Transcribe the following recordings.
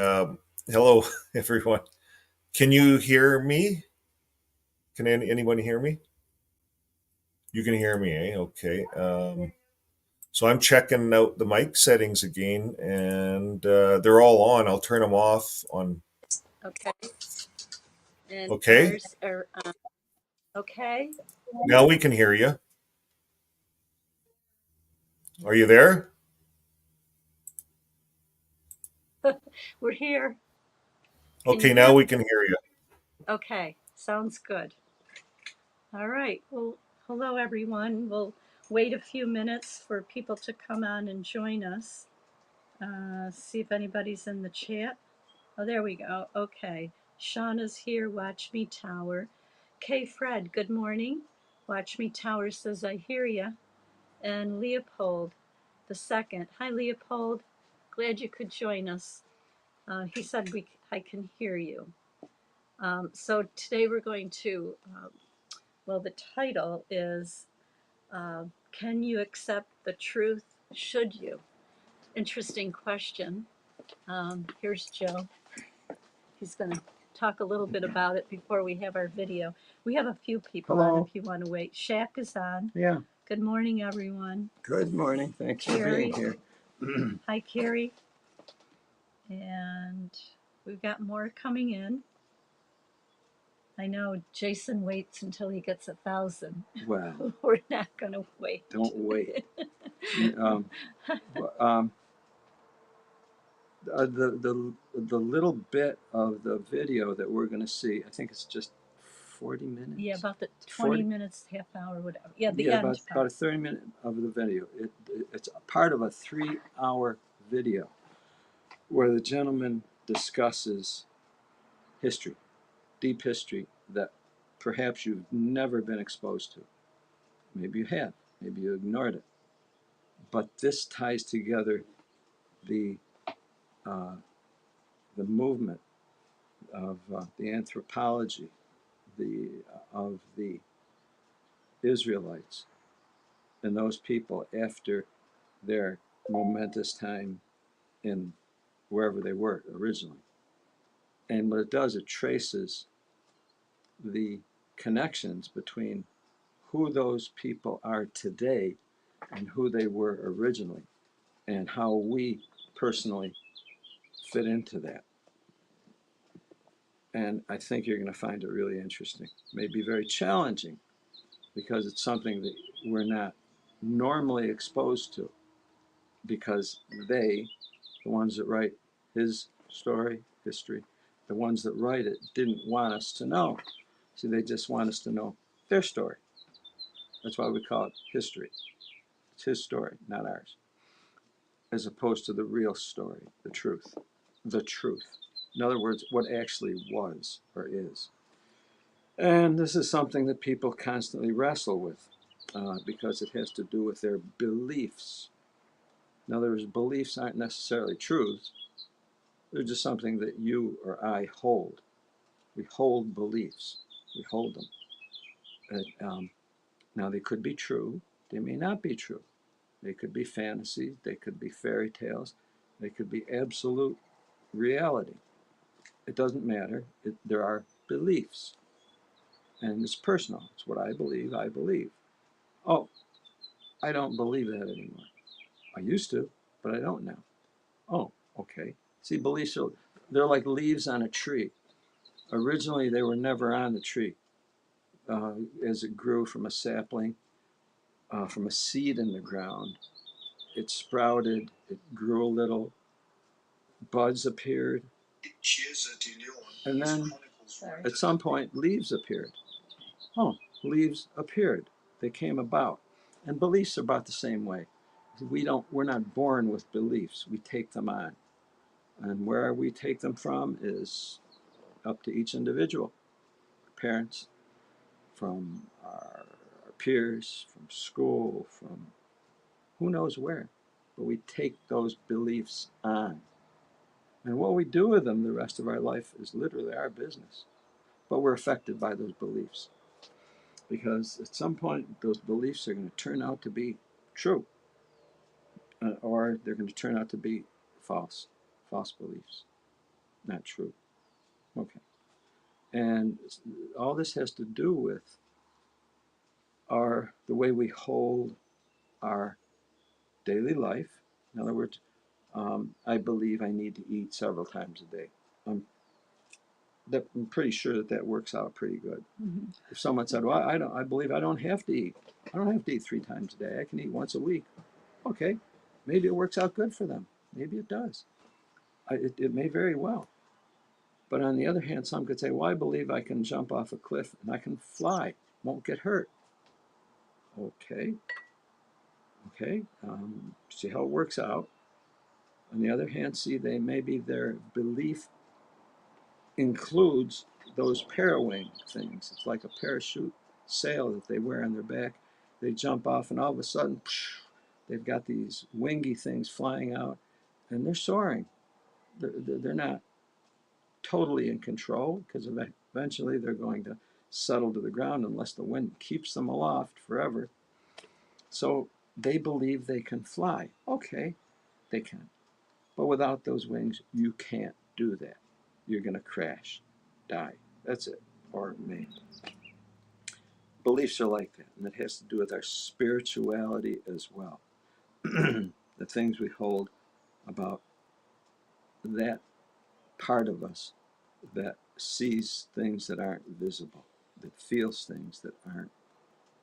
Hello, everyone. Can you hear me? Can anyone hear me? You can hear me, eh? Okay. So I'm checking out the mic settings again, and they're all on. I'll turn them off on. Okay. And Okay. ours are okay. Now we can hear you. Are you there? We're here. Can you Okay, hear now me? we can hear you. Okay. Sounds good. All right. Well, hello, everyone. We'll wait a few minutes for people to come on and join us. See if anybody's in the chat. Oh, there we go. Okay. Shauna's here. Watch Me Tower. K. Fred, good morning. Watch Me Tower says, I hear ya. And Leopold the second. Hi, Leopold. Glad you could join us. He said, I can hear you. So today we're going to, well, the title is Can You Accept the Truth? Should you? Interesting question. Here's Joe. He's going to talk a little bit about it before we have our video. We have a few people on if you want to wait. Shaq is on. Yeah. Good morning, everyone. Good morning. Thanks for being here. Hi, Carrie. And we've got more coming in. I know Jason waits until he gets 1,000. Well, We're not going to wait. don't wait. um, um, the little bit of the video that we're going to see, I think it's just 40 minutes. Yeah, about the 20 40? minutes, half hour, whatever. Yeah, the Yeah, end. about a 30-minute of the video. It's a part of a 3-hour video where the gentleman discusses history, deep history that perhaps you've never been exposed to. Maybe you have. Maybe you ignored it. But this ties together the uh, the movement of the anthropology of the Israelites and those people after their momentous time in wherever they were originally. And what it does, it traces the connections between who those people are today and who they were originally, and how we personally fit into that. And I think you're going to find it really interesting. It may be very challenging because it's something that we're not normally exposed to, because they, the ones that write his story, history, the ones that write it didn't want us to know. See, they just want us to know their story. That's why we call it history. It's his story, not ours, as opposed to the real story, the truth. The truth. In other words, what actually was or is. And this is something that people constantly wrestle with because it has to do with their beliefs. In other words, beliefs aren't necessarily truths. They're just something that you or I hold. We hold beliefs. We hold them. Now, they could be true. They may not be true. They could be fantasies. They could be fairy tales. They could be absolute reality. It doesn't matter. There are beliefs. And it's personal. It's what I believe, I believe. Oh, I don't believe that anymore. I used to, but I don't now. Oh, okay. See, beliefs are, they're like leaves on a tree. Originally, they were never on the tree. As it grew from a sapling, from a seed in the ground, it sprouted, it grew a little, buds appeared, and then at some point, leaves appeared. Oh, leaves appeared. They came about. And beliefs are about the same way. We're not born with beliefs. We take them on. And where we take them from is up to each individual. Parents, from our peers, from school, from who knows where. But we take those beliefs on. And what we do with them the rest of our life is literally our business. But we're affected by those beliefs. Because at some point, those beliefs are going to turn out to be true, or they're going to turn out to be false beliefs. not true. Okay. And all this has to do with the way we hold our daily life. In other words, I believe I need to eat several times a day. I'm, I'm pretty sure that that works out pretty good. Mm-hmm. If someone said, "Well, I believe I don't have to eat. I don't have to eat 3 times a day. I can eat once a week." Okay, maybe it works out good for them. Maybe it does. It may very well. But on the other hand, some could say, "Well, I believe I can jump off a cliff and I can fly, won't get hurt." Okay, okay. See how it works out. On the other hand, see, maybe their belief includes those parawing things. It's like a parachute sail that they wear on their back. They jump off, and all of a sudden, they've got these wingy things flying out, and they're soaring. They're not totally in control, because eventually they're going to settle to the ground unless the wind keeps them aloft forever. So they believe they can fly. Okay, they can. But without those wings, you can't do that. You're going to crash, die. That's it. Or maybe. Beliefs are like that, and it has to do with our spirituality as well. The things we hold about that part of us that sees things that aren't visible, that feels things that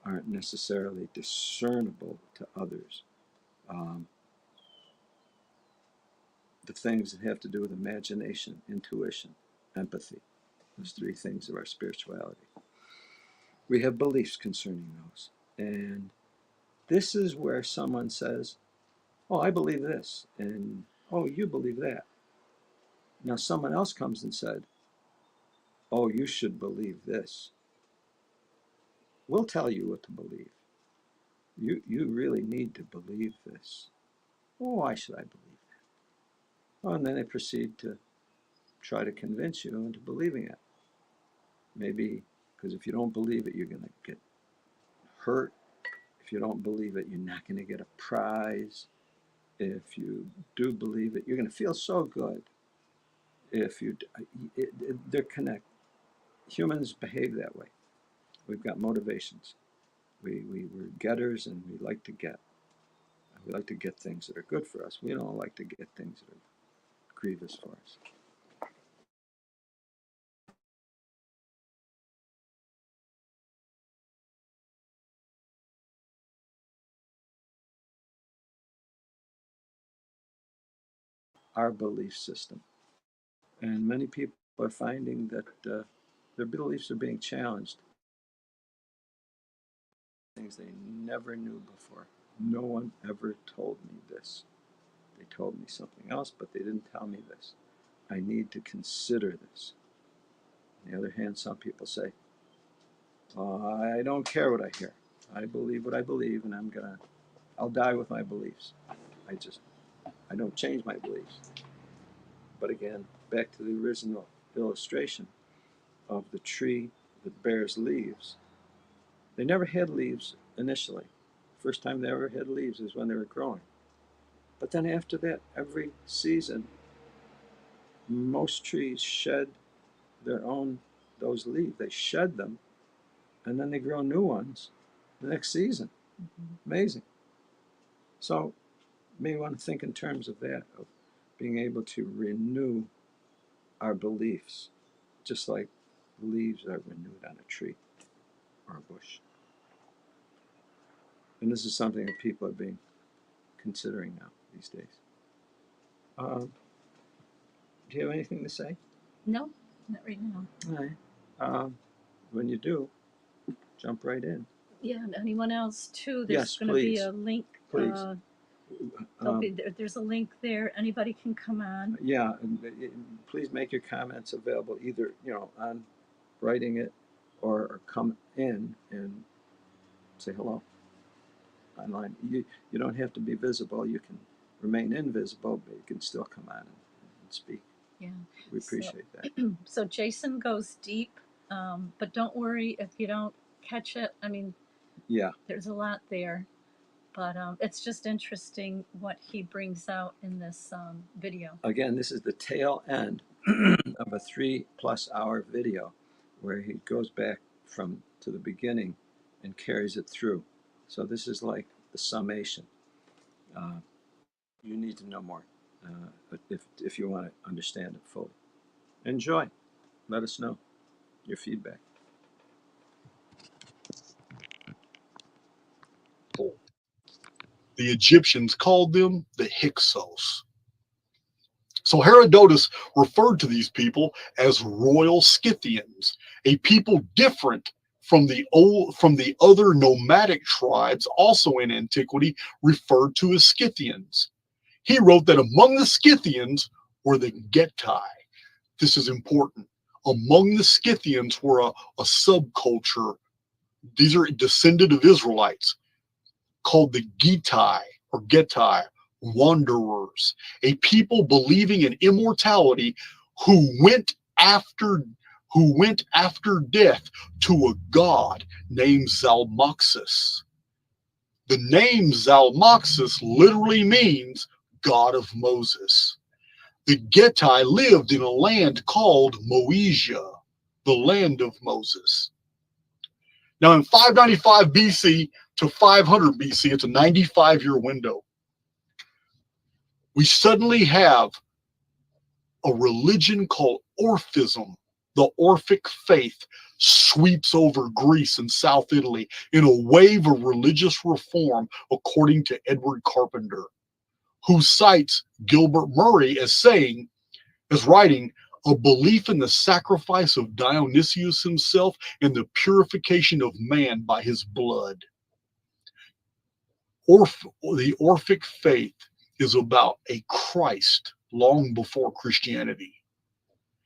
aren't necessarily discernible to others. Um, the things that have to do with imagination, intuition, empathy, those 3 things of our spirituality. We have beliefs concerning those. And this is where someone says, "Oh, I believe this," and "Oh, you believe that." Now someone else comes and said, "Oh, you should believe this." We'll tell you what to believe. You really need to believe this. "Oh, why should I believe that?" Oh, and then they proceed to try to convince you into believing it. Maybe because if you don't believe it, you're going to get hurt. If you don't believe it, you're not going to get a prize. If you do believe it, you're going to feel so good. If you, they're connected. Humans behave that way. We've got motivations. We're getters, and we like to get. We like to get things that are good for us. We don't like to get things that are grievous for us. Our belief system. And many people are finding that their beliefs are being challenged. Things they never knew before. No one ever told me this. They told me something else, but they didn't tell me this. I need to consider this. On the other hand, some people say, I don't care what I hear. I believe what I believe, and I'll die with my beliefs. I don't change my beliefs. But again, back to the original illustration of the tree that bears leaves. They never had leaves initially. First time they ever had leaves is when they were growing. But then after that, every season, most trees shed those leaves. They shed them, and then they grow new ones the next season. Mm-hmm. Amazing. So you may want to think in terms of that, of being able to renew our beliefs, just like leaves are renewed on a tree or a bush. And this is something that people are considering now these days. Do you have anything to say? No, not right now. All right. When you do, jump right in. Yeah, and anyone else too? There's Yes, going to be a link. Please. There's a link there. Anybody can come on. Yeah, and please make your comments available either on writing it or come in and say hello online. You don't have to be visible. You can remain invisible, but you can still come on and speak. Yeah, we appreciate that. So Jason goes deep, but don't worry if you don't catch it. I mean, yeah, there's a lot there, but it's just interesting what he brings out in this video. Again, this is the tail end of a 3+ hour video where he goes back from to the beginning and carries it through. So this is like the summation. You need to know more if you want to understand it fully. Enjoy. Let us know your feedback. The Egyptians called them the Hyksos. So Herodotus referred to these people as royal Scythians, a people different from the other nomadic tribes also in antiquity referred to as Scythians. He wrote that among the Scythians were the Getae. This is important. Among the Scythians were a subculture. These are descended of Israelites called the Getae, wanderers, a people believing in immortality who went after death to a god named Zalmoxis. The name Zalmoxis literally means God of Moses. The Getae lived in a land called Moesia, the land of Moses. Now in 595 BC to 500 BC, it's a 95-year window. We suddenly have a religion called Orphism. The Orphic faith sweeps over Greece and South Italy in a wave of religious reform, according to Edward Carpenter, who cites Gilbert Murray as writing, a belief in the sacrifice of Dionysius himself and the purification of man by his blood. The Orphic faith is about a Christ long before Christianity.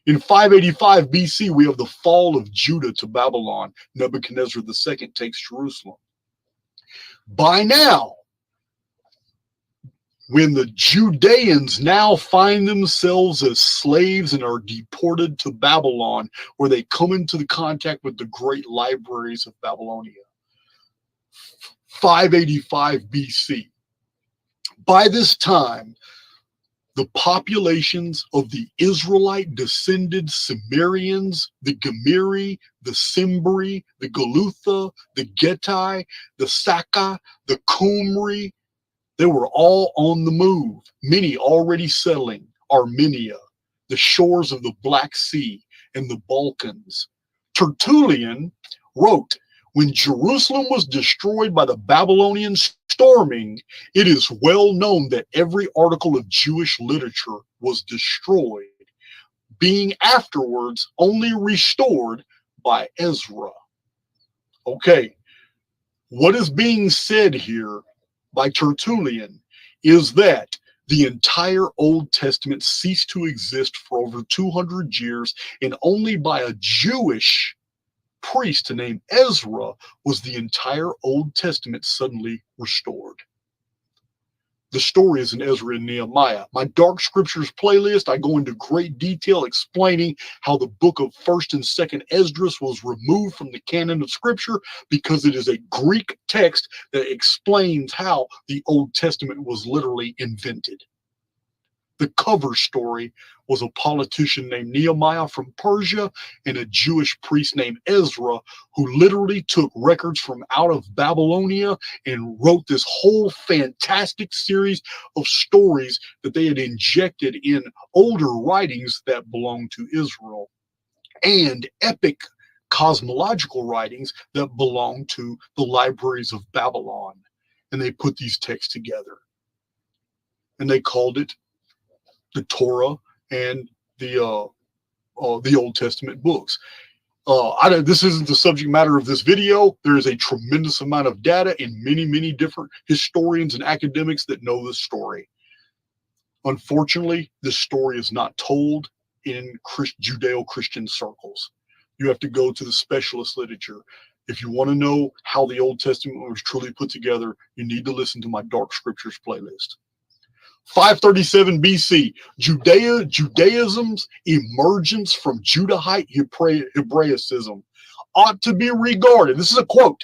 In 585 BC, we have the fall of Judah to Babylon. Nebuchadnezzar II takes Jerusalem. By now, when the Judeans now find themselves as slaves and are deported to Babylon, where they come into the contact with the great libraries of Babylonia. 585 BC. By this time, the populations of the Israelite descended Cimmerians, the Gemiri, the Cimbri, the Galutha, the Getae, the Saka, the Qumri, they were all on the move, many already settling Armenia, the shores of the Black Sea, and the Balkans. Tertullian wrote, when Jerusalem was destroyed by the Babylonian storming, it is well known that every article of Jewish literature was destroyed, being afterwards only restored by Ezra. Okay, what is being said here by Tertullian is that the entire Old Testament ceased to exist for over 200 years, and only by a Jewish priest named Ezra was the entire Old Testament suddenly restored. The story is in Ezra and Nehemiah. My Dark Scriptures playlist, I go into great detail explaining how the book of 1st and 2nd Esdras was removed from the canon of Scripture because it is a Greek text that explains how the Old Testament was literally invented. The cover story was a politician named Nehemiah from Persia and a Jewish priest named Ezra, who literally took records from out of Babylonia and wrote this whole fantastic series of stories that they had injected in older writings that belonged to Israel, and epic cosmological writings that belonged to the libraries of Babylon. And they put these texts together. And they called it the Torah and the Old Testament books. This isn't the subject matter of this video. There is a tremendous amount of data and many, many different historians and academics that know this story. Unfortunately, this story is not told in Judeo-Christian circles. You have to go to the specialist literature. If you want to know how the Old Testament was truly put together, you need to listen to my Dark Scriptures playlist. 537 BC, Judaism's emergence from Judahite Hebraicism ought to be regarded, this is a quote,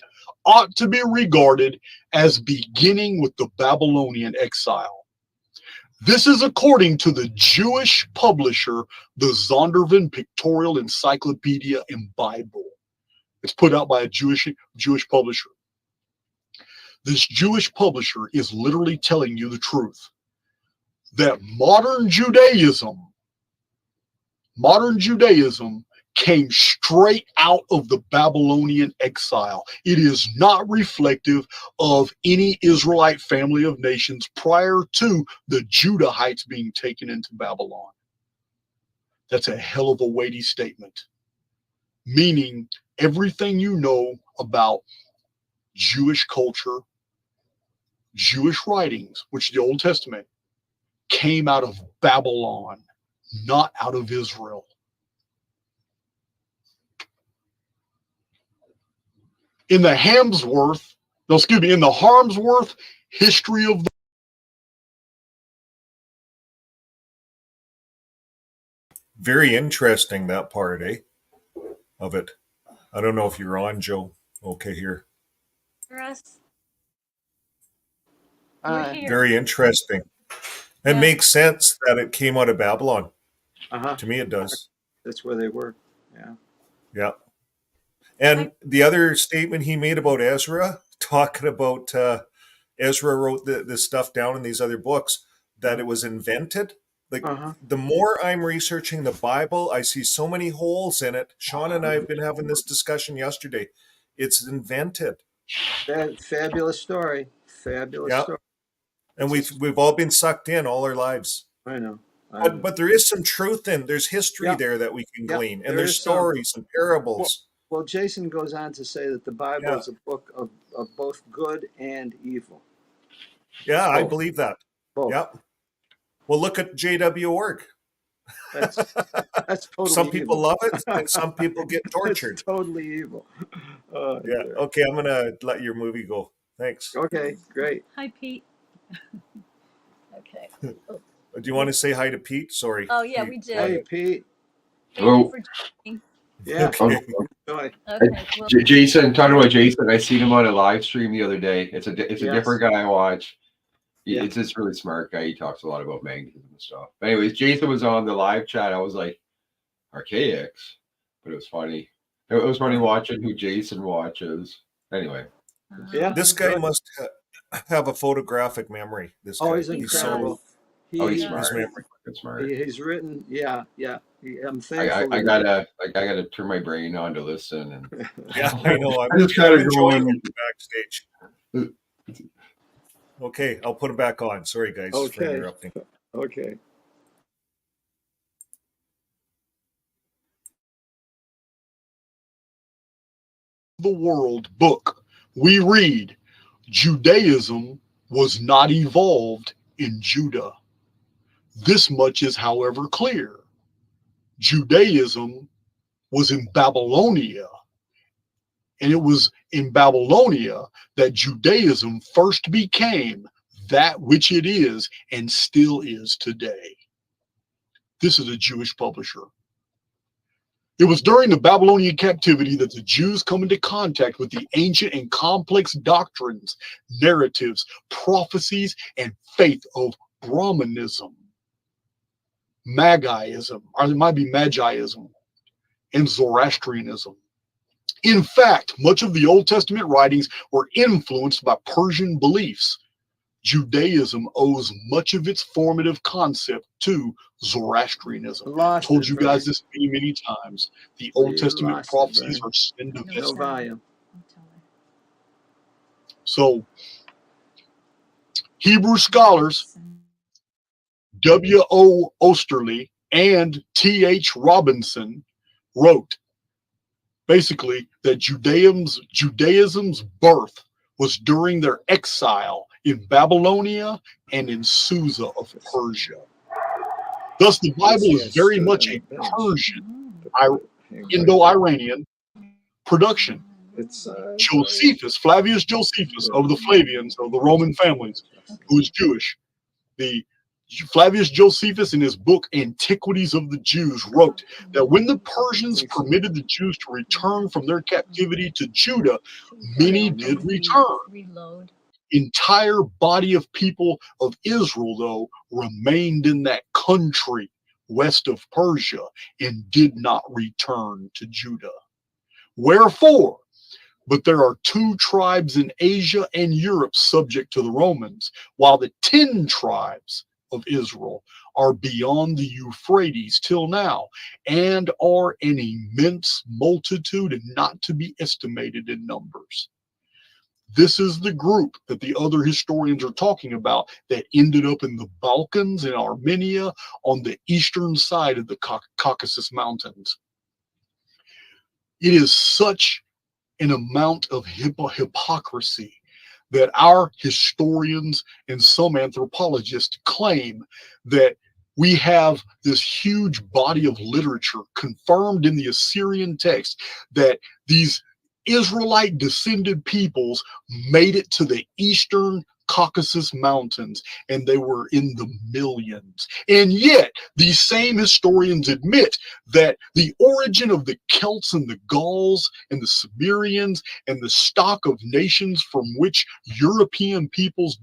ought to be regarded as beginning with the Babylonian exile. This is according to the Jewish publisher, the Zondervan Pictorial Encyclopedia and Bible. It's put out by a Jewish publisher. This Jewish publisher is literally telling you the truth that modern Judaism came straight out of the Babylonian exile. It is not reflective of any Israelite family of nations prior to the Judahites being taken into Babylon. That's a hell of a weighty statement, meaning everything you know about Jewish culture, Jewish writings, which is the Old Testament, came out of Babylon, not out of Israel. In the Harmsworth history of the Very interesting, that part, of it. I don't know if you're on, Joe. Okay, here. Russ, we're Uh, here. Very interesting. It Yeah. makes sense that it came out of Babylon. uh-huh. To me, it does. That's where they were. Yeah. Yeah. And the other statement he made about Ezra, talking about Ezra wrote this stuff down in these other books, that it was invented. Like, Uh-huh. the more I'm researching the Bible, I see so many holes in it. Sean and I have been having this discussion yesterday. It's invented. Fabulous story. Fabulous Yeah. story. And we've all been sucked in all our lives. I know. But there is some truth in, there's history Yeah. there that we can Yeah, glean. there And there's is some. stories and parables. Well, Jason goes on to say that the Bible Yeah. is a book of both good and evil. Yeah, I Both. believe that. Both. Yeah. Well, look at JW.org. That's totally Some people evil. love it and some people get It's tortured. totally evil. Yeah. Okay, I'm going to let your movie go. Thanks. Okay, great. Hi, Pete. Okay. Do you want to say hi to Pete? Sorry. Oh, yeah, we Hey, did. Pete. Thank you Hello. for joining. Yeah. Okay. Enjoy. Okay. Well, Jason, talking about Jason, I seen him on a live stream the other day. It's a Yes. different guy I watch. Yeah. It's this really smart guy. He talks a lot about magnetism and stuff. But anyways, Jason was on the live chat. I was like, archaics, but it was funny. It was funny watching who Jason watches. Anyway, Yeah. This guy must have a photographic memory. This guy. Oh, he's He incredible. does. he's He- smart. His memory. It's smart. He's written. Yeah. I'm I thankful. gotta turn my brain on to listen, and Yeah, I know. I just gotta I'm enjoying go it backstage. Okay, I'll put it back on. Sorry, guys, for Okay. interrupting. Okay. world book, we read Judaism was not evolved in Judah. This much is, however, clear. Judaism was in Babylonia, and it was in Babylonia that Judaism first became that which it is and still is today. This is a Jewish publisher. It was during the Babylonian captivity that the Jews come into contact with the ancient and complex doctrines, narratives, prophecies, and faith of Brahmanism, Magiism, or it might be Magiism, and Zoroastrianism. In fact, much of the Old Testament writings were influenced by Persian beliefs. Judaism owes much of its formative concept to Zoroastrianism. I told you guys this many times. The Old Testament prophecies are syndicated. No volume. So, Hebrew scholars W.O. Osterley and T.H. Robinson wrote basically that Judaism's birth was during their exile in Babylonia and in Susa of Persia. Thus, the Bible is very much a Persian, Indo-Iranian production. It's Josephus, Flavius Josephus of the Flavians, of the Roman families, who is Jewish. The Flavius Josephus, in his book Antiquities of the Jews, wrote that when the Persians permitted the Jews to return from their captivity to Judah, many did return. Reload. entire body of people of Israel, though, remained in that country west of Persia and did not return to Judah. Wherefore, but there are 2 tribes in Asia and Europe subject to the Romans, while the 10 tribes of Israel are beyond the Euphrates till now, and are an immense multitude and not to be estimated in numbers. This is the group that the other historians are talking about that ended up in the Balkans and Armenia on the eastern side of the Caucasus Mountains. It is such an amount of hypocrisy that our historians and some anthropologists claim that we have this huge body of literature confirmed in the Assyrian text that these Israelite descended peoples made it to the eastern Caucasus Mountains, and they were in the millions. And yet, these same historians admit that the origin of the Celts and the Gauls and the Sumerians and the stock of nations from which European peoples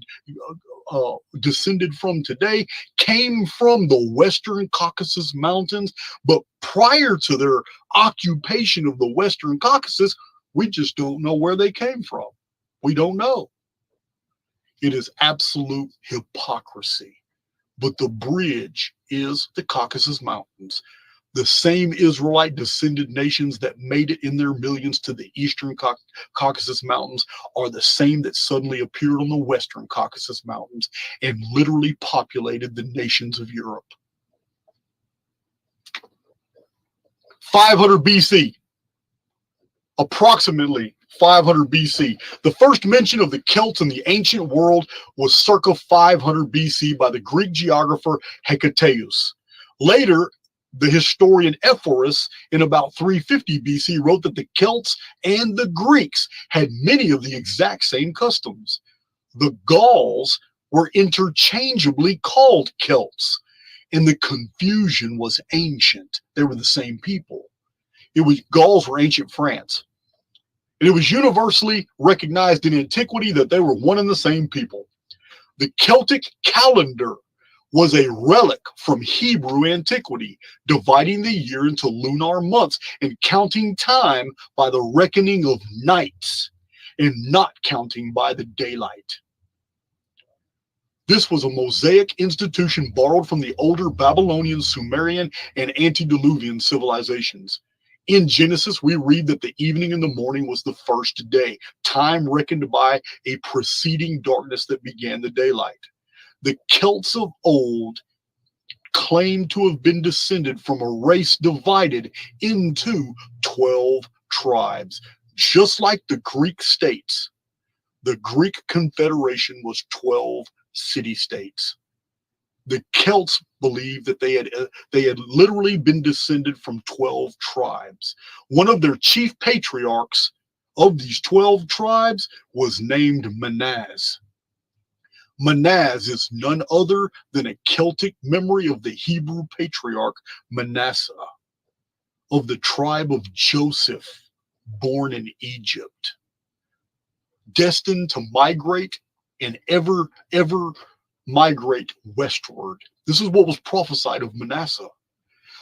descended from today came from the western Caucasus Mountains. But prior to their occupation of the western Caucasus, we just don't know where they came from. We don't know. It is absolute hypocrisy. But the bridge is the Caucasus Mountains. The same Israelite descended nations that made it in their millions to the eastern Caucasus Mountains are the same that suddenly appeared on the western Caucasus Mountains and literally populated the nations of Europe. 500 BC, approximately 500 BC. The first mention of the Celts in the ancient world was circa 500 BC by the Greek geographer Hecataeus. Later, the historian Ephorus, in about 350 BC, wrote that the Celts and the Greeks had many of the exact same customs. The Gauls were interchangeably called Celts, and the confusion was ancient. They were the same people. Gauls were ancient France. And it was universally recognized in antiquity that they were one and the same people. The Celtic calendar was a relic from Hebrew antiquity, dividing the year into lunar months and counting time by the reckoning of nights and not counting by the daylight. This was a Mosaic institution borrowed from the older Babylonian, Sumerian, and antediluvian civilizations. In Genesis, we read that the evening and the morning was the first day, time reckoned by a preceding darkness that began the daylight. The Celts of old claimed to have been descended from a race divided into 12 tribes, just like the Greek states. The Greek confederation was 12 city-states. The Celts believed that they had literally been descended from 12 tribes. One of their chief patriarchs of these 12 tribes was named Manaz. Manaz is none other than a Celtic memory of the Hebrew patriarch Manasseh, of the tribe of Joseph, born in Egypt, destined to migrate and ever migrate westward. This is what was prophesied of Manasseh,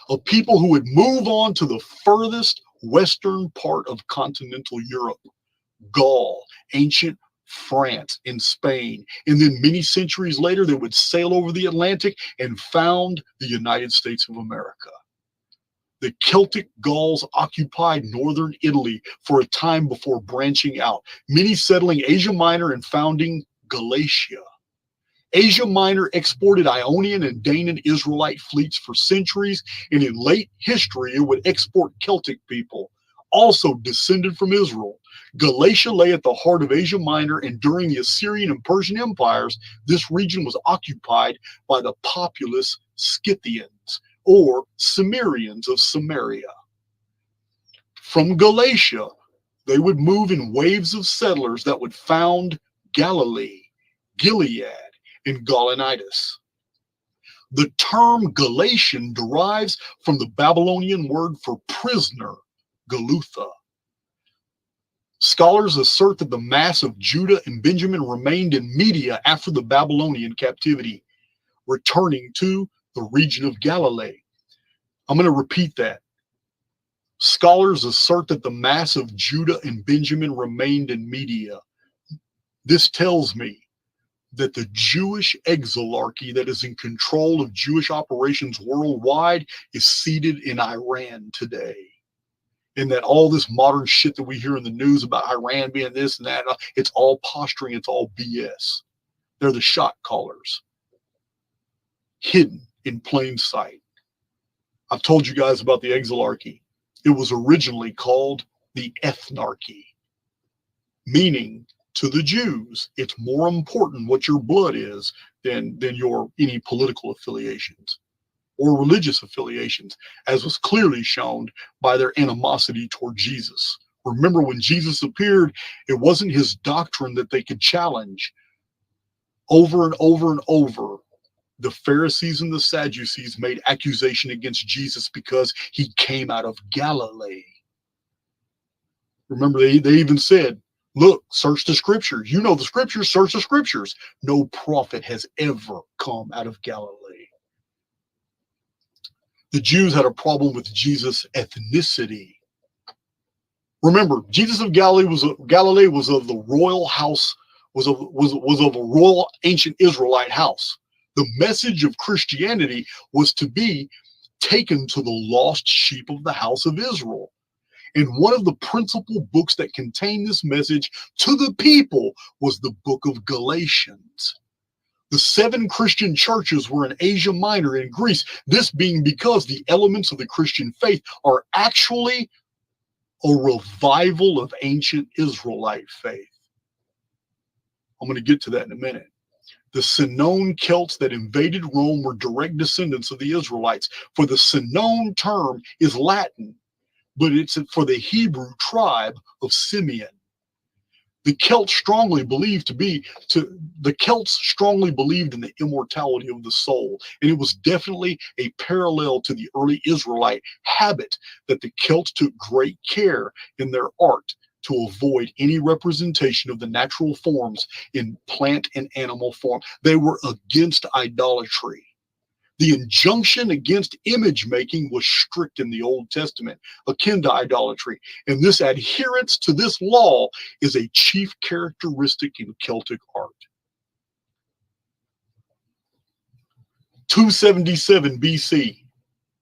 a people who would move on to the furthest western part of continental Europe, Gaul, ancient France, and Spain. And then many centuries later, they would sail over the Atlantic and found the United States of America. The Celtic Gauls occupied northern Italy for a time before branching out, many settling Asia Minor and founding Galatia. Asia Minor exported Ionian and Danaan Israelite fleets for centuries, and in late history, it would export Celtic people, also descended from Israel. Galatia lay at the heart of Asia Minor, and during the Assyrian and Persian empires, this region was occupied by the populous Scythians, or Cimmerians of Samaria. From Galatia, they would move in waves of settlers that would found Galilee, Gilead, and Gaulonitis. The term Galatian derives from the Babylonian word for prisoner, Galutha. Scholars assert that the mass of Judah and Benjamin remained in Media after the Babylonian captivity, returning to the region of Galilee. I'm going to repeat that. Scholars assert that the mass of Judah and Benjamin remained in Media. This tells me that the Jewish exilarchy that is in control of Jewish operations worldwide is seated in Iran today. And that all this modern shit that we hear in the news about Iran being this and that, it's all posturing, it's all BS. They're the shot callers, hidden in plain sight. I've told you guys about the exilarchy. It was originally called the ethnarchy, meaning to the Jews, it's more important what your blood is than your any political affiliations or religious affiliations, as was clearly shown by their animosity toward Jesus. Remember, when Jesus appeared, it wasn't his doctrine that they could challenge. Over and over and over, the Pharisees and the Sadducees made accusation against Jesus because he came out of Galilee. Remember, they even said, look, search the scriptures. You know the scriptures, search the scriptures. No prophet has ever come out of Galilee. The Jews had a problem with Jesus' ethnicity. Remember, Jesus of Galilee was of the royal house, was of a royal ancient Israelite house. The message of Christianity was to be taken to the lost sheep of the house of Israel. And one of the principal books that contained this message to the people was the book of Galatians. The 7 Christian churches were in Asia Minor in Greece, this being because the elements of the Christian faith are actually a revival of ancient Israelite faith. I'm going to get to that in a minute. The Sinoan Celts that invaded Rome were direct descendants of the Israelites, for the Sinoan term is Latin, but it's for the Hebrew tribe of Simeon. The Celts strongly believed in the immortality of the soul, and it was definitely a parallel to the early Israelite habit that the Celts took great care in their art to avoid any representation of the natural forms in plant and animal form. They were against idolatry. The injunction against image making was strict in the Old Testament, akin to idolatry, and this adherence to this law is a chief characteristic in Celtic art. 277 BC.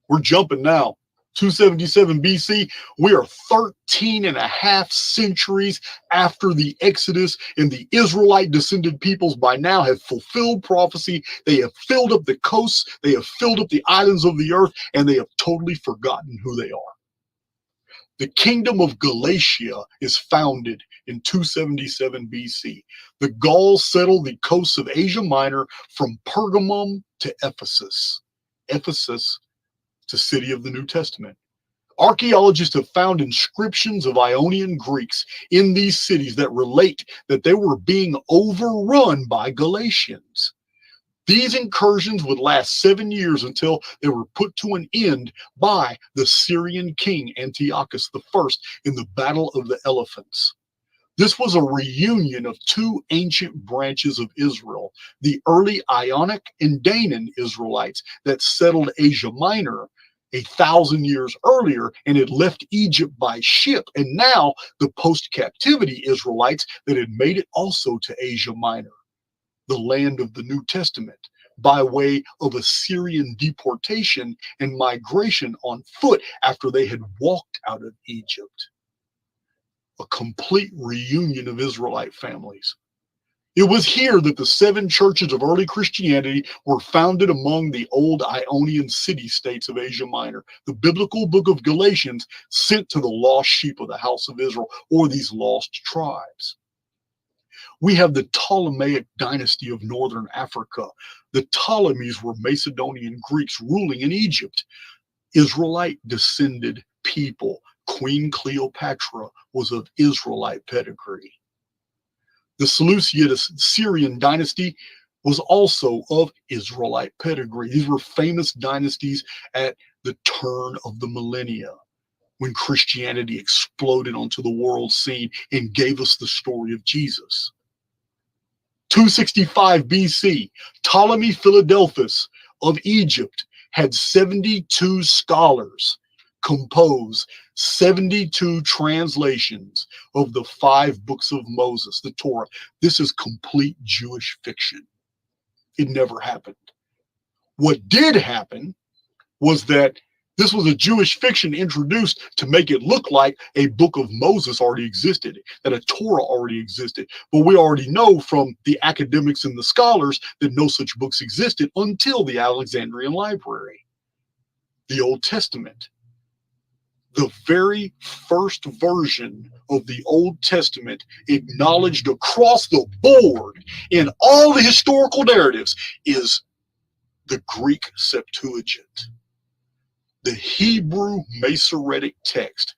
We're jumping now. 277 BC, we are 13 and a half centuries after the Exodus, and the Israelite descended peoples by now have fulfilled prophecy. They have filled up the coasts, they have filled up the islands of the earth, and they have totally forgotten who they are. The kingdom of Galatia is founded in 277 BC. The Gauls settled the coasts of Asia Minor from Pergamum to Ephesus. Ephesus, the city of the New Testament. Archaeologists have found inscriptions of Ionian Greeks in these cities that relate that they were being overrun by Galatians. These incursions would last 7 years until they were put to an end by the Syrian king Antiochus I in the Battle of the Elephants. This was a reunion of 2 ancient branches of Israel, the early Ionic and Danaan Israelites that settled Asia Minor 1,000 years earlier and had left Egypt by ship, and now the post-captivity Israelites that had made it also to Asia Minor, the land of the New Testament, by way of Assyrian deportation and migration on foot after they had walked out of Egypt. A complete reunion of Israelite families. It was here that the 7 churches of early Christianity were founded among the old Ionian city-states of Asia Minor. The biblical book of Galatians sent to the lost sheep of the house of Israel, or these lost tribes. We have the Ptolemaic dynasty of northern Africa. The Ptolemies were Macedonian Greeks ruling in Egypt. Israelite descended people. Queen Cleopatra was of Israelite pedigree. The Seleucid Syrian dynasty was also of Israelite pedigree. These were famous dynasties at the turn of the millennia. when Christianity exploded onto the world scene and gave us the story of Jesus. 265 BC, Ptolemy Philadelphus of Egypt had 72 scholars compose 72 translations of the 5 books of Moses, the Torah. This is complete Jewish fiction. It never happened. What did happen was that this was a Jewish fiction introduced to make it look like a book of Moses already existed, that a Torah already existed. But we already know from the academics and the scholars that no such books existed until the Alexandrian Library, the Old Testament. The very first version of the Old Testament acknowledged across the board in all the historical narratives is the Greek Septuagint. The Hebrew Masoretic text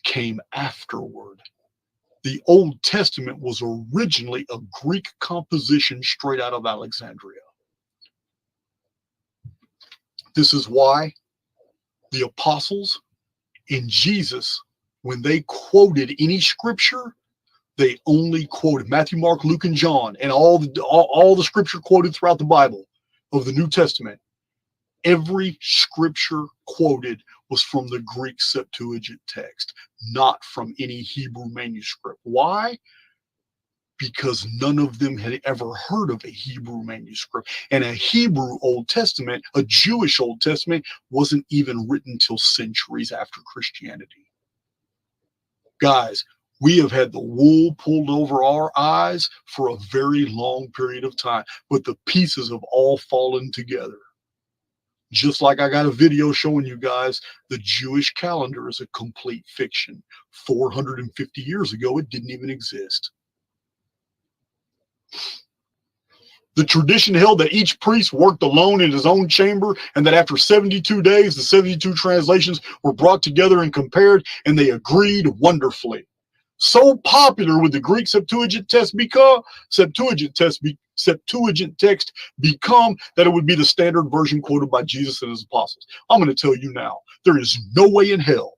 came afterward. The Old Testament was originally a Greek composition straight out of Alexandria. This is why the apostles and Jesus, when they quoted any scripture, they only quoted Matthew, Mark, Luke, and John, and all the scripture quoted throughout the Bible of the New Testament. Every scripture quoted was from the Greek Septuagint text, not from any Hebrew manuscript. Why? Because none of them had ever heard of a Hebrew manuscript. And a Hebrew Old Testament, a Jewish Old Testament, wasn't even written till centuries after Christianity. Guys, we have had the wool pulled over our eyes for a very long period of time, but the pieces have all fallen together. Just like I got a video showing you guys, the Jewish calendar is a complete fiction. 450 years ago, it didn't even exist. The tradition held that each priest worked alone in his own chamber, and that after 72 days, the 72 translations were brought together and compared, and they agreed wonderfully. So popular would the Greek Septuagint text become that it would be the standard version quoted by Jesus and his apostles. I'm going to tell you now, there is no way in hell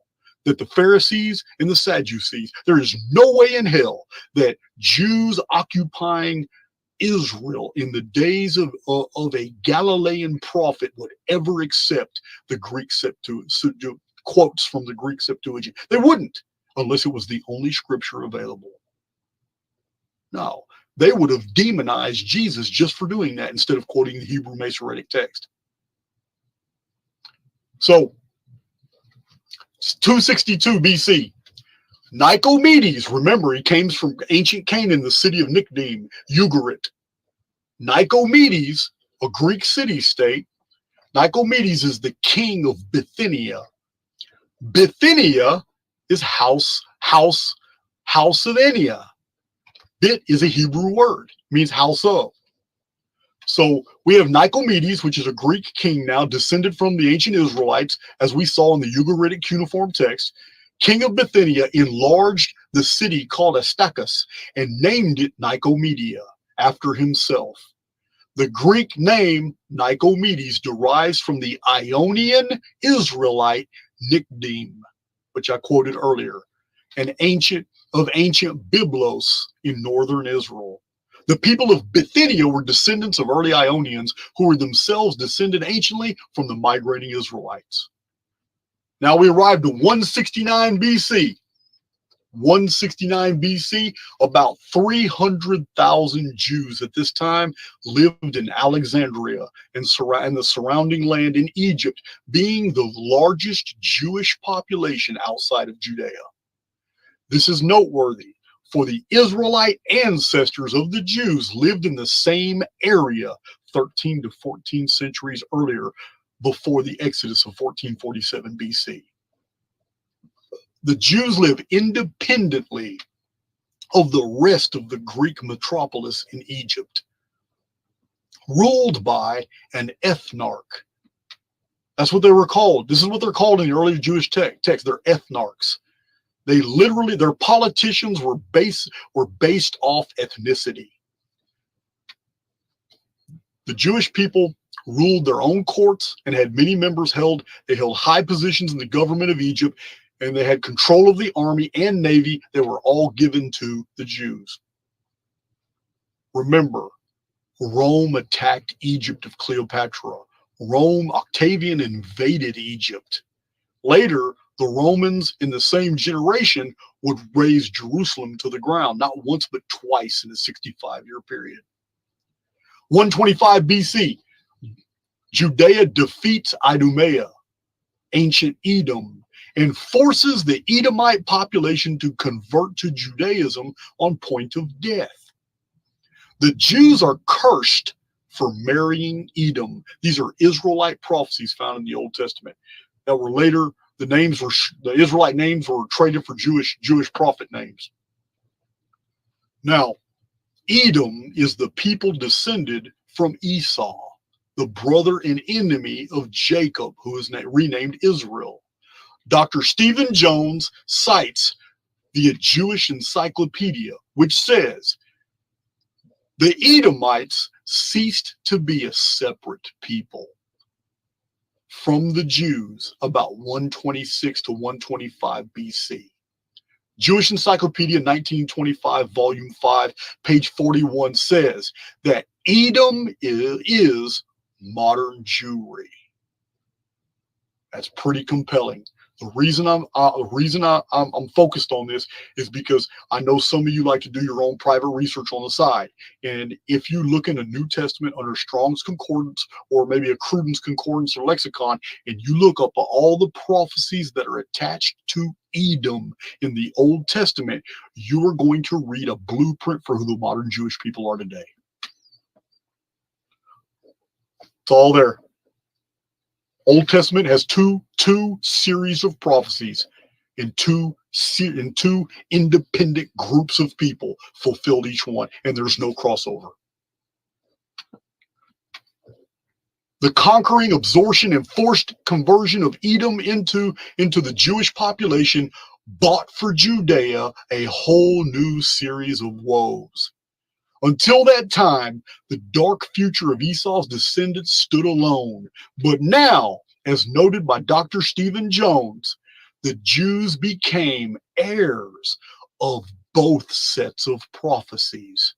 that the Pharisees and the Sadducees, there is no way in hell that Jews occupying Israel in the days of a Galilean prophet would ever accept the Greek Septuagint, quotes from the Greek Septuagint. They wouldn't, unless it was the only scripture available. No, they would have demonized Jesus just for doing that instead of quoting the Hebrew Masoretic text. So, 262 BC, Nicomedes, remember he came from ancient Canaan, the city of Nicodim, Ugarit. Nicomedes, a Greek city-state, Nicomedes is the king of Bithynia. Bithynia is house of Enia. Bit is a Hebrew word, means house of. So we have Nicomedes, which is a Greek king now, descended from the ancient Israelites, as we saw in the Ugaritic cuneiform text. King of Bithynia enlarged the city called Astacus and named it Nicomedia after himself. The Greek name Nicomedes derives from the Ionian Israelite Nickdim, which I quoted earlier, an ancient Byblos in northern Israel. The people of Bithynia were descendants of early Ionians who were themselves descended anciently from the migrating Israelites. Now we arrived to 169 BC. 169 BC, about 300,000 Jews at this time lived in Alexandria and the surrounding land in Egypt, being the largest Jewish population outside of Judea. This is noteworthy, for the Israelite ancestors of the Jews lived in the same area 13 to 14 centuries earlier, before the Exodus of 1447 BC. The Jews live independently of the rest of the Greek metropolis in Egypt, ruled by an ethnarch. That's what they were called. This is what they're called in the early Jewish text. They're ethnarchs. They literally, their politicians were based off ethnicity. The Jewish people ruled their own courts, and had many members held. They held high positions in the government of Egypt, and they had control of the army and navy that were all given to the Jews. Remember, Rome attacked Egypt of Cleopatra. Octavian invaded Egypt. Later, the Romans in the same generation would raze Jerusalem to the ground, not once but twice in a 65-year period. 125 BC, Judea defeats Idumea, ancient Edom, and forces the Edomite population to convert to Judaism on point of death. The Jews are cursed for marrying Edom. These are Israelite prophecies found in the Old Testament that were later, the Israelite names were traded for Jewish prophet names. Now, Edom is the people descended from Esau, the brother and enemy of Jacob, who is renamed Israel. Dr. Stephen Jones cites the Jewish Encyclopedia, which says the Edomites ceased to be a separate people from the Jews about 126 to 125 BC. Jewish Encyclopedia 1925, Volume 5, page 41 says that Edom is modern Jewry. That's pretty compelling. The reason I'm focused on this is because I know some of you like to do your own private research on the side. And if you look in a New Testament under Strong's Concordance or maybe a Cruden's Concordance or Lexicon, and you look up all the prophecies that are attached to Edom in the Old Testament, you are going to read a blueprint for who the modern Jewish people are today. It's all there. Old Testament has two series of prophecies in two independent groups of people fulfilled each one, and there's no crossover. The conquering, absorption, and forced conversion of Edom into the Jewish population bought for Judea a whole new series of woes. Until that time, the dark future of Esau's descendants stood alone. But now, as noted by Dr. Stephen Jones, the Jews became heirs of both sets of prophecies.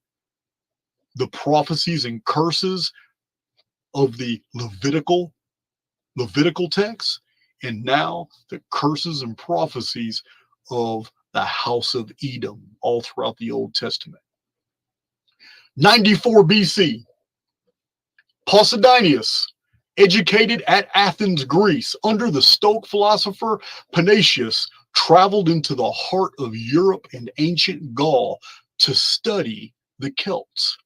The prophecies and curses of the Levitical texts, and now the curses and prophecies of the house of Edom all throughout the Old Testament. 94 BC, Posidonius, educated at Athens, Greece, under the Stoic philosopher Panaetius, traveled into the heart of Europe and ancient Gaul to study the Celts.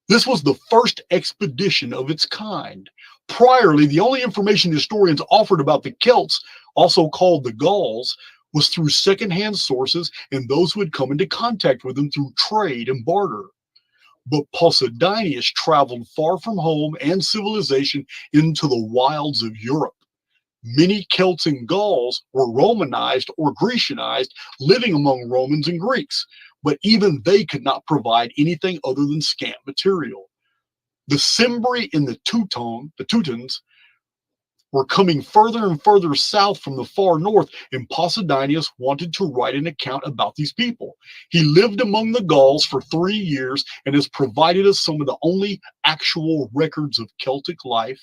This was the first expedition of its kind. Priorly, the only information historians offered about the Celts, also called the Gauls, was through secondhand sources and those who had come into contact with them through trade and barter. But Posidonius traveled far from home and civilization into the wilds of Europe. Many Celts and Gauls were Romanized or Grecianized, living among Romans and Greeks, but even they could not provide anything other than scant material. The Cimbri and the Teutons, were coming further and further south from the far north, and Posidonius wanted to write an account about these people. He lived among the Gauls for 3 years and has provided us some of the only actual records of Celtic life,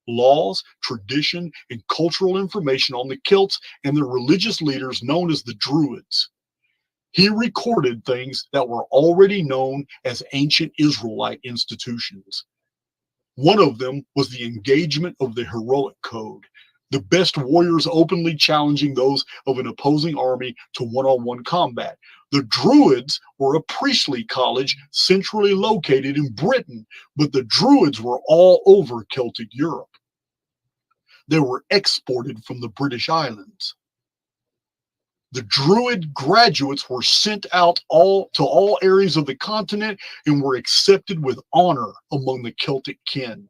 laws, tradition, and cultural information on the Celts and their religious leaders known as the Druids. He recorded things that were already known as ancient Israelite institutions. One of them was the engagement of the heroic code, the best warriors openly challenging those of an opposing army to one-on-one combat. The Druids were a priestly college centrally located in Britain, but the Druids were all over Celtic Europe. They were exported from the British Islands. The Druid graduates were sent out to all areas of the continent and were accepted with honor among the Celtic kin.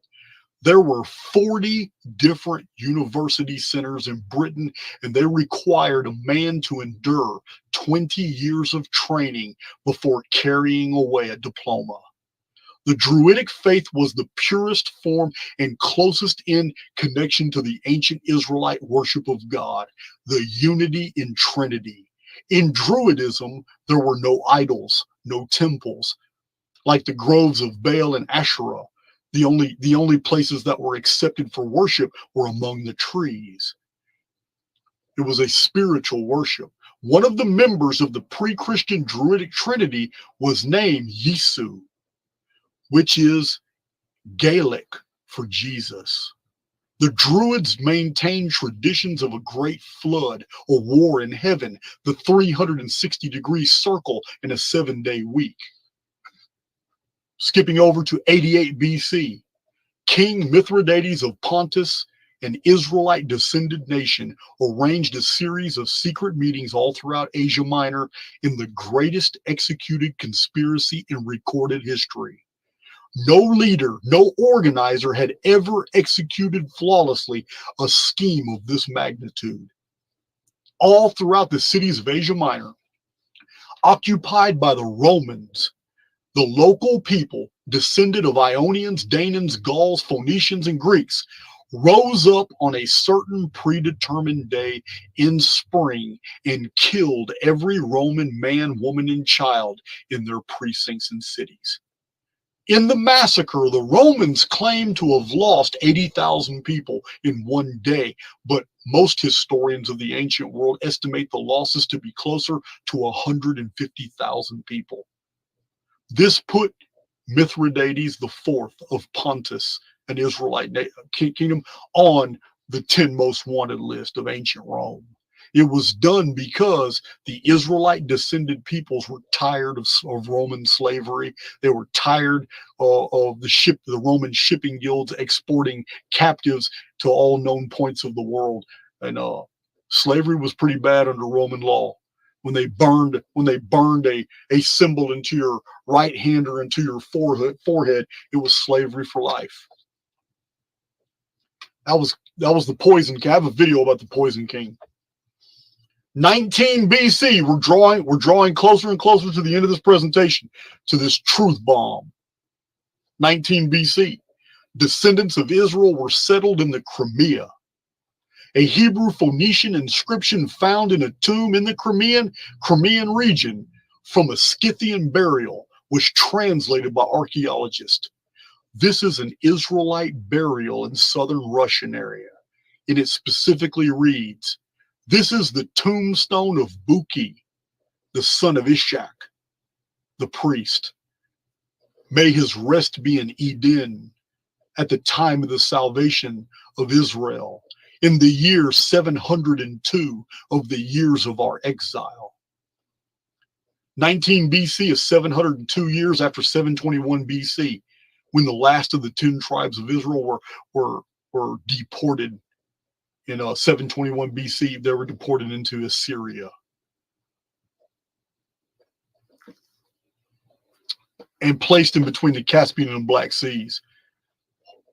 There were 40 different university centers in Britain, and they required a man to endure 20 years of training before carrying away a diploma. The Druidic faith was the purest form and closest in connection to the ancient Israelite worship of God, the unity in Trinity. In Druidism, there were no idols, no temples, like the groves of Baal and Asherah. The only places that were accepted for worship were among the trees. It was a spiritual worship. One of the members of the pre-Christian Druidic Trinity was named Yisu, which is Gaelic for Jesus. The Druids maintained traditions of a great flood, a war in heaven, the 360-degree circle, and a 7-day week. Skipping over to 88 BC, King Mithridates of Pontus, an Israelite descended nation, arranged a series of secret meetings all throughout Asia Minor in the greatest executed conspiracy in recorded history. No leader, no organizer had ever executed flawlessly a scheme of this magnitude. All throughout the cities of Asia Minor, occupied by the Romans, the local people, descended of Ionians, Danaans, Gauls, Phoenicians, and Greeks, rose up on a certain predetermined day in spring and killed every Roman man, woman, and child in their precincts and cities. In the massacre, the Romans claimed to have lost 80,000 people in one day, but most historians of the ancient world estimate the losses to be closer to 150,000 people. This put Mithridates IV of Pontus, an Israelite kingdom, on the 10 most wanted list of ancient Rome. It was done because the Israelite descended peoples were tired of Roman slavery. They were tired of the Roman shipping guilds exporting captives to all known points of the world. And slavery was pretty bad under Roman law. When they burned a symbol into your right hand or into your forehead, it was slavery for life. That was the Poison King. I have a video about the Poison King. 19 BC, we're drawing closer and closer to the end of this presentation, to this truth bomb. 19 BC, descendants of Israel were settled in the Crimea. A Hebrew Phoenician inscription found in a tomb in the Crimean region from a Scythian burial was translated by archaeologists. This is an Israelite burial in southern Russian area, and it specifically reads, "This is the tombstone of Buki, the son of Ishak, the priest. May his rest be in Eden at the time of the salvation of Israel, in the year 702 of the years of our exile." 19 BC is 702 years after 721 BC, when the last of the 10 tribes of Israel were deported. In 721 BC, they were deported into Assyria. And placed in between the Caspian and Black Seas.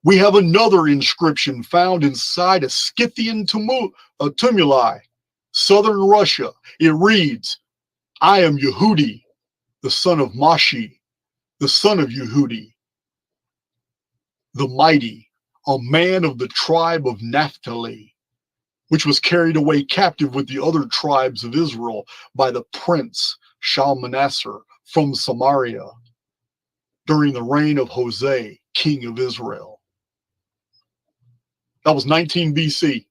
We have another inscription found inside a Scythian tumuli, southern Russia. It reads, "I am Yehudi, the son of Mashi, the son of Yehudi, the mighty, a man of the tribe of Naphtali, which was carried away captive with the other tribes of Israel by the prince Shalmaneser from Samaria during the reign of Hosea, king of Israel." That was 19 BC.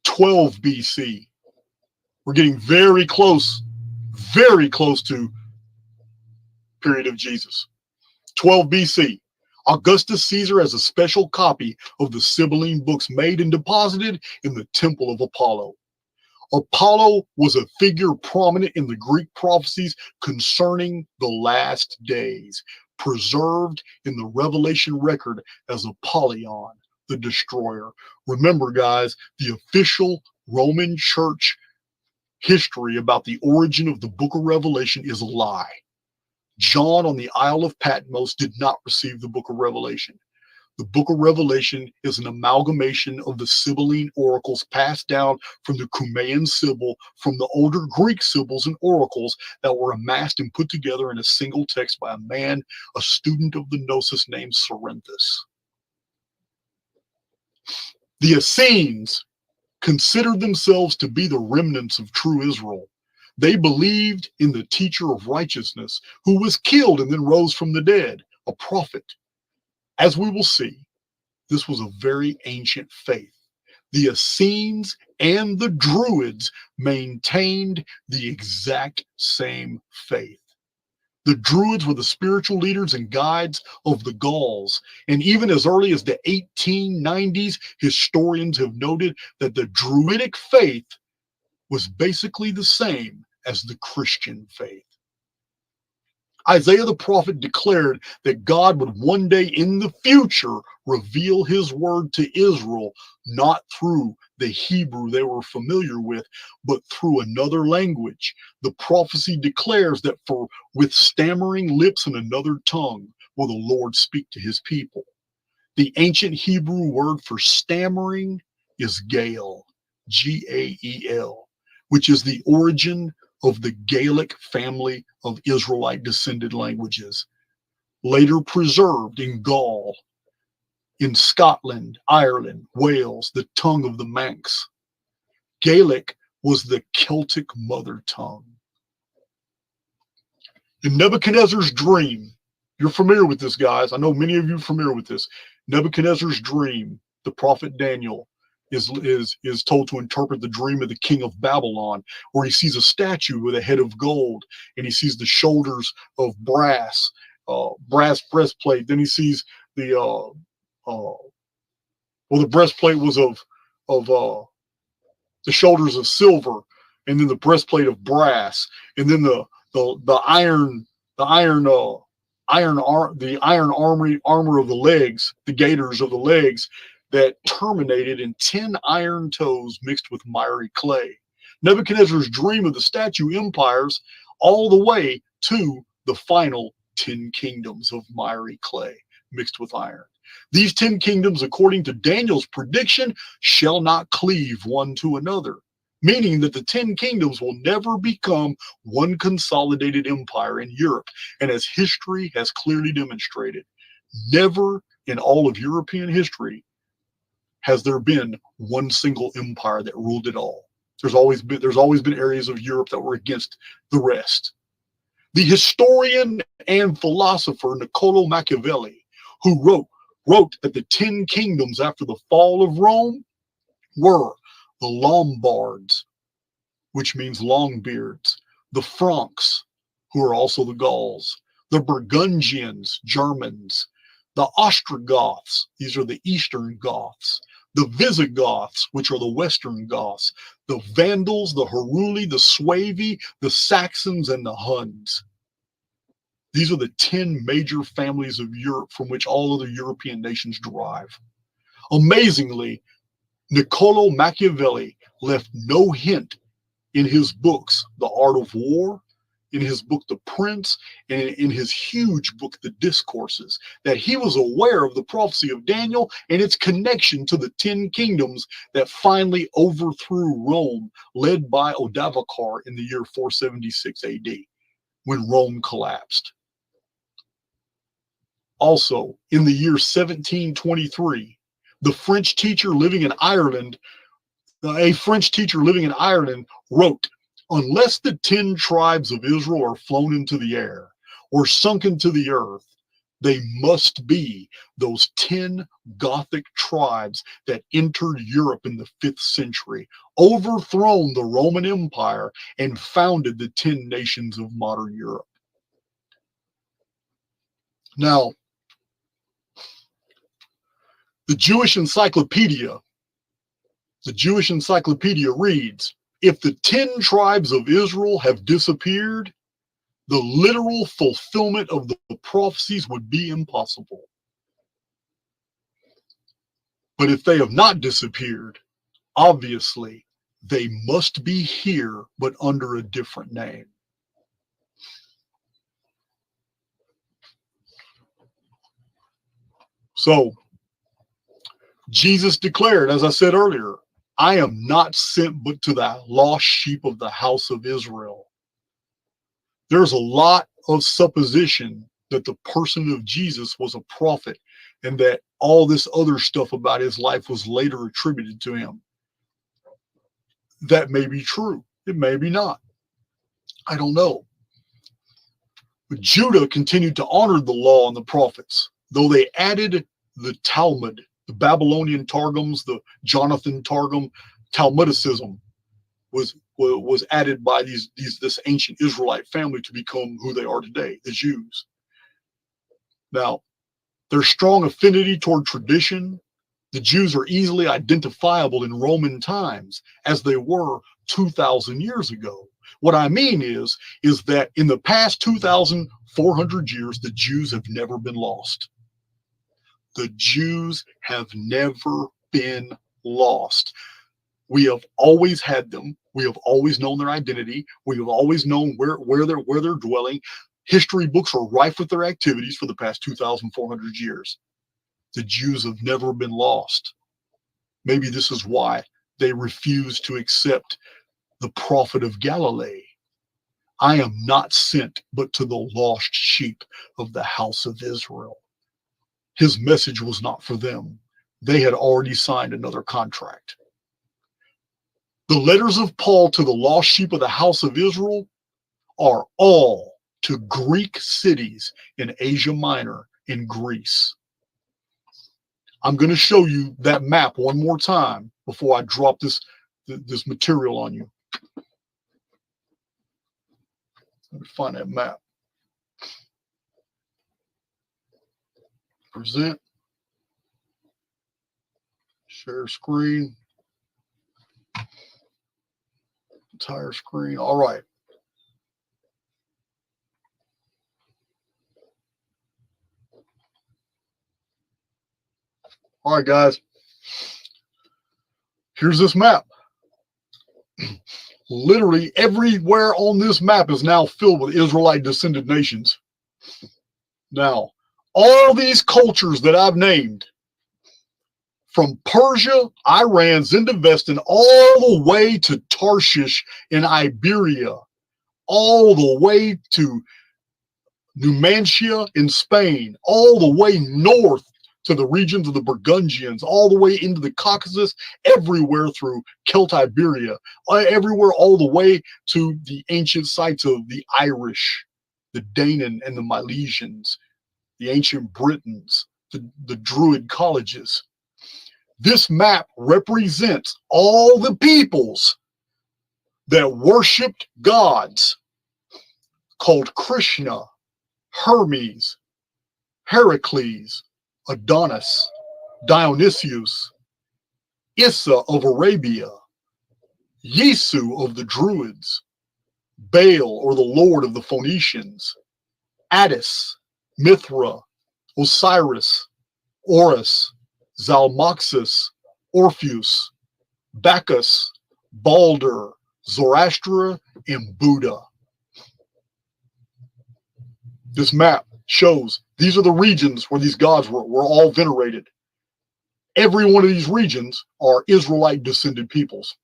12 BC. We're getting very close to period of Jesus. 12 BC. Augustus Caesar has a special copy of the Sibylline books made and deposited in the Temple of Apollo. Apollo was a figure prominent in the Greek prophecies concerning the last days, preserved in the Revelation record as Apollyon, the destroyer. Remember, guys, the official Roman Church history about the origin of the book of Revelation is a lie. John on the Isle of Patmos did not receive the book of Revelation. The book of Revelation is an amalgamation of the Sibylline oracles passed down from the Cumaean Sibyl, from the older Greek Sibyls and oracles that were amassed and put together in a single text by a man, a student of the Gnosis named Cerinthus. The Essenes considered themselves to be the remnants of true Israel. They believed in the teacher of righteousness who was killed and then rose from the dead, a prophet. As we will see, this was a very ancient faith. The Essenes and the Druids maintained the exact same faith. The Druids were the spiritual leaders and guides of the Gauls. And even as early as the 1890s, historians have noted that the Druidic faith was basically the same as the Christian faith. Isaiah the prophet declared that God would one day in the future reveal his word to Israel, not through the Hebrew they were familiar with, but through another language. The prophecy declares that for with stammering lips and another tongue will the Lord speak to his people. The ancient Hebrew word for stammering is Gael, Gael, which is the origin of the Gaelic family of Israelite descended languages, later preserved in Gaul, in Scotland, Ireland, Wales, the tongue of the Manx. Gaelic was the Celtic mother tongue. In Nebuchadnezzar's dream, you're familiar with this, guys. I know many of you are familiar with this. Nebuchadnezzar's dream, the prophet Daniel is told to interpret the dream of the king of Babylon, where he sees a statue with a head of gold, and he sees the shoulders of brass breastplate. Then he sees the the breastplate was of the shoulders of silver, and then the breastplate of brass, and then the iron armor of the legs, the gaiters of the legs, that terminated in 10 iron toes mixed with miry clay. Nebuchadnezzar's dream of the statue empires all the way to the final 10 kingdoms of miry clay mixed with iron. These 10 kingdoms, according to Daniel's prediction, shall not cleave one to another, meaning that the 10 kingdoms will never become one consolidated empire in Europe. And as history has clearly demonstrated, never in all of European history has there been one single empire that ruled it all. There's always been areas of Europe that were against the rest. The historian and philosopher Niccolò Machiavelli, who wrote that the 10 kingdoms after the fall of Rome were the Lombards, which means longbeards, the Franks, who are also the Gauls, the Burgundians, Germans, the Ostrogoths, these are the Eastern Goths, the Visigoths, which are the Western Goths, the Vandals, the Heruli, the Suevi, the Saxons, and the Huns. These are the 10 major families of Europe from which all other European nations derive. Amazingly, Niccolò Machiavelli left no hint in his books, The Art of War, in his book, The Prince, and in his huge book, The Discourses, that he was aware of the prophecy of Daniel and its connection to the 10 kingdoms that finally overthrew Rome, led by Odovacar in the year 476 AD, when Rome collapsed. Also, in the year 1723, a French teacher living in Ireland wrote, "Unless the 10 tribes of Israel are flown into the air or sunk into the earth, they must be those 10 Gothic tribes that entered Europe in the 5th century, overthrown the Roman Empire, and founded the 10 nations of modern Europe." Now, the Jewish Encyclopedia reads, "If the 10 tribes of Israel have disappeared, the literal fulfillment of the prophecies would be impossible. But if they have not disappeared, obviously they must be here, but under a different name." So Jesus declared, as I said earlier, I am not sent but to the lost sheep of the house of Israel. There's a lot of supposition that the person of Jesus was a prophet and that all this other stuff about his life was later attributed to him. That may be true. It may be not. I don't know. But Judah continued to honor the law and the prophets, though they added the Talmud, the Babylonian Targums, the Jonathan Targum, Talmudicism was added by this ancient Israelite family to become who they are today, the Jews. Now, their strong affinity toward tradition, the Jews are easily identifiable in Roman times as they were 2,000 years ago. What I mean is that in the past 2,400 years, the Jews have never been lost. The Jews have never been lost. We have always had them. We have always known their identity. We have always known where they're dwelling. History books are rife with their activities for the past 2,400 years. The Jews have never been lost. Maybe this is why they refuse to accept the prophet of Galilee. I am not sent but to the lost sheep of the house of Israel. His message was not for them. They had already signed another contract. The letters of Paul to the lost sheep of the house of Israel are all to Greek cities in Asia Minor, in Greece. I'm going to show you that map one more time before I drop this material on you. Let me find that map. Present. Share screen. Entire screen. All right. All right, guys. Here's this map. Literally everywhere on this map is now filled with Israelite descended nations. Now, all these cultures that I've named, from Persia, Iran, Zendavestan, all the way to Tarshish in Iberia, all the way to Numancia in Spain, all the way north to the regions of the Burgundians, all the way into the Caucasus, everywhere through Celtiberia, everywhere all the way to the ancient sites of the Irish, the Danan and the Milesians, the ancient Britons, the Druid colleges. This map represents all the peoples that worshipped gods called Krishna, Hermes, Heracles, Adonis, Dionysius, Issa of Arabia, Yesu of the Druids, Baal or the Lord of the Phoenicians, Attis, Mithra, Osiris, Horus, Zalmoxis, Orpheus, Bacchus, Balder, Zoroaster, and Buddha. This map shows these are the regions where these gods were all venerated. Every one of these regions are Israelite descended peoples.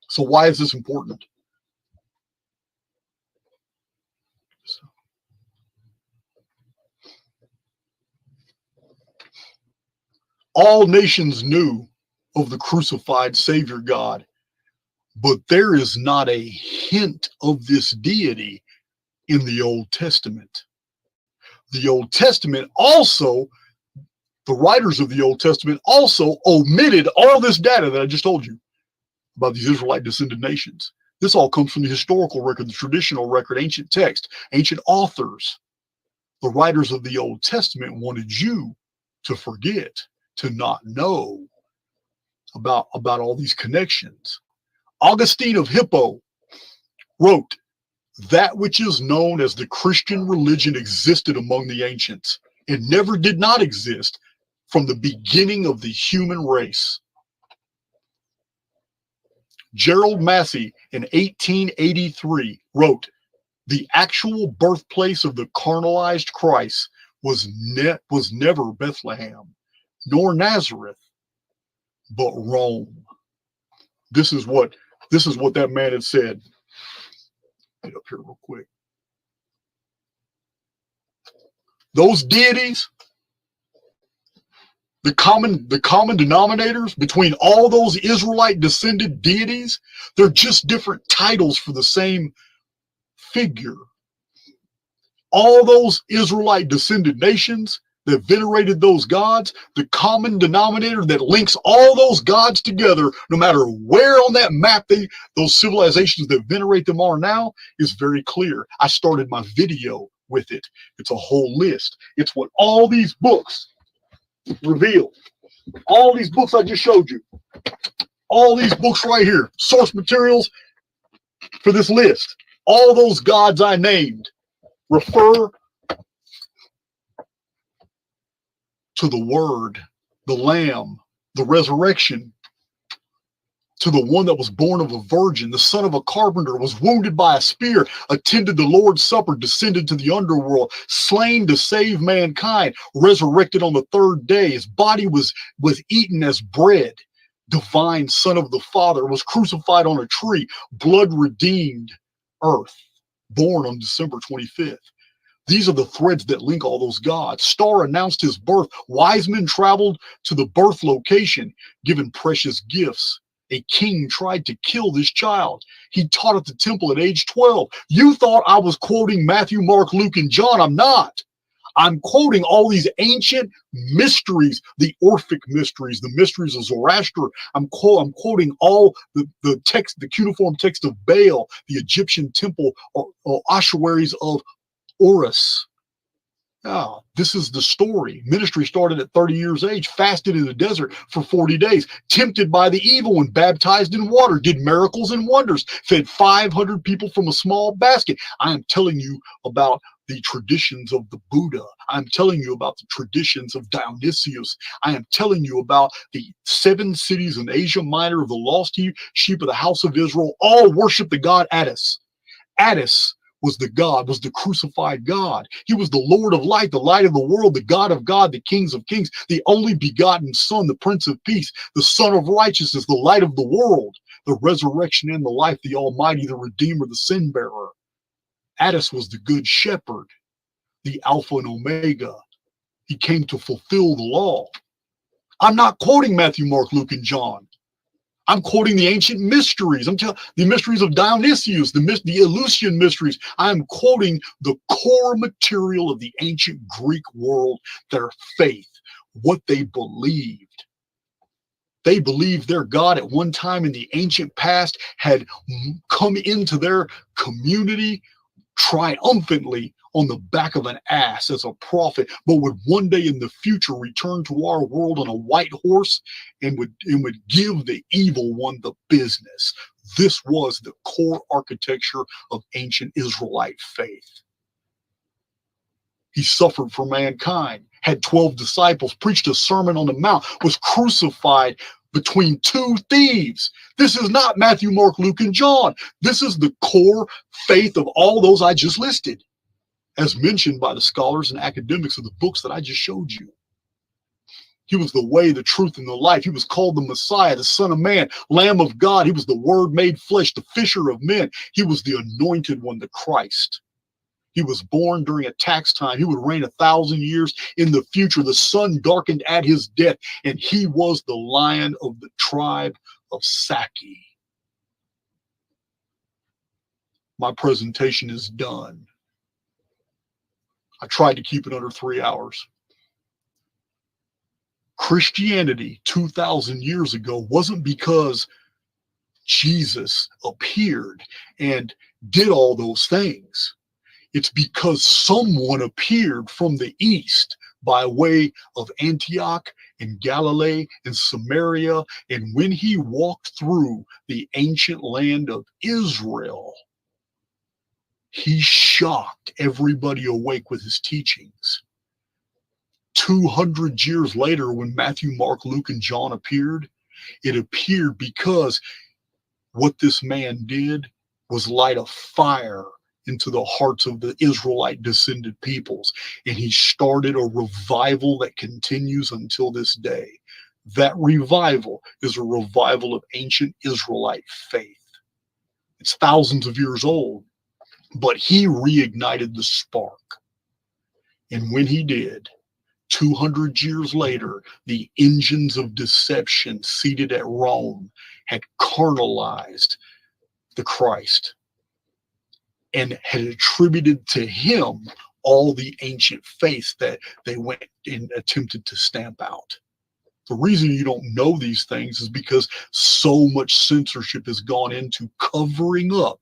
So why is this important? All nations knew of the crucified Savior God, but there is not a hint of this deity in the Old Testament. The Old Testament also, the writers of the Old Testament also omitted all this data that I just told you about these Israelite descended nations. This all comes from the historical record, the traditional record, ancient text, ancient authors. The writers of the Old Testament wanted you to forget, to not know about all these connections. Augustine of Hippo wrote, "That which is known as the Christian religion existed among the ancients. It never did not exist from the beginning of the human race." Gerald Massey in 1883 wrote, "The actual birthplace of the carnalized Christ was never Bethlehem, nor Nazareth, but Rome. This is what that man had said. Get up here real quick. Those deities, the common denominators between all those Israelite descended deities, they're just different titles for the same figure. All those Israelite descended nations that venerated those gods, the common denominator that links all those gods together, no matter where on that map those civilizations that venerate them are now, is very clear. I started my video with it. It's a whole list. It's what all these books reveal. All these books I just showed you. All these books right here. Source materials for this list. All those gods I named refer to the Word, the Lamb, the resurrection, to the one that was born of a virgin, the son of a carpenter, was wounded by a spear, attended the Lord's Supper, descended to the underworld, slain to save mankind, resurrected on the third day. His body was eaten as bread. Divine Son of the Father, was crucified on a tree, blood redeemed earth, born on December 25th. These are the threads that link all those gods. Star announced his birth. Wise men traveled to the birth location, given precious gifts. A king tried to kill this child. He taught at the temple at age 12. You thought I was quoting Matthew, Mark, Luke, and John. I'm not. I'm quoting all these ancient mysteries, the Orphic mysteries, the mysteries of Zoroaster. I'm quoting all the text, the cuneiform text of Baal, the Egyptian temple or ossuaries of Horus. Oh, this is the story. Ministry started at 30 years age, fasted in the desert for 40 days, tempted by the evil one, baptized in water, did miracles and wonders, fed 500 people from a small basket. I am telling you about the traditions of the Buddha. I'm telling you about the traditions of Dionysius. I am telling you about the 7 cities in Asia Minor of the lost sheep of the house of Israel. All worship the god Attis. Attis was the crucified God. He was the Lord of light, the light of the world, the God of God, the Kings of kings, the only begotten Son, the Prince of Peace, the Son of righteousness, the light of the world, the resurrection and the life, the Almighty, the Redeemer, the sin bearer. Attis was the good shepherd, the Alpha and Omega. He came to fulfill the law. I'm not quoting Matthew, Mark, Luke, and John. I'm quoting the ancient mysteries. I'm telling the mysteries of Dionysius, the Eleusinian mysteries. I'm quoting the core material of the ancient Greek world, their faith, what they believed. They believed their God at one time in the ancient past had come into their community triumphantly on the back of an ass as a prophet, but would one day in the future return to our world on a white horse and would give the evil one the business. This was the core architecture of ancient Israelite faith. He suffered for mankind, had 12 disciples, preached a sermon on the mount, was crucified between 2 thieves. This is not Matthew, Mark, Luke, and John. This is the core faith of all those I just listed, as mentioned by the scholars and academics of the books that I just showed you. He was the way, the truth, and the life. He was called the Messiah, the Son of Man, Lamb of God. He was the Word made flesh, the Fisher of men. He was the Anointed One, the Christ. He was born during a tax time. He would reign 1,000 years in the future. The sun darkened at his death, and he was the Lion of the tribe of Saki. My presentation is done. I tried to keep it under 3 hours. Christianity 2,000 years ago wasn't because Jesus appeared and did all those things. It's because someone appeared from the east by way of Antioch and Galilee and Samaria. And when he walked through the ancient land of Israel, he shocked everybody awake with his teachings. 200 years later, when Matthew, Mark, Luke, and John appeared, it appeared because what this man did was light a fire into the hearts of the Israelite descended peoples. And he started a revival that continues until this day. That revival is a revival of ancient Israelite faith. It's thousands of years old, but he reignited the spark. And when he did, 200 years later, the engines of deception seated at Rome had carnalized the Christ and had attributed to him all the ancient faiths that they went and attempted to stamp out. The reason you don't know these things is because so much censorship has gone into covering up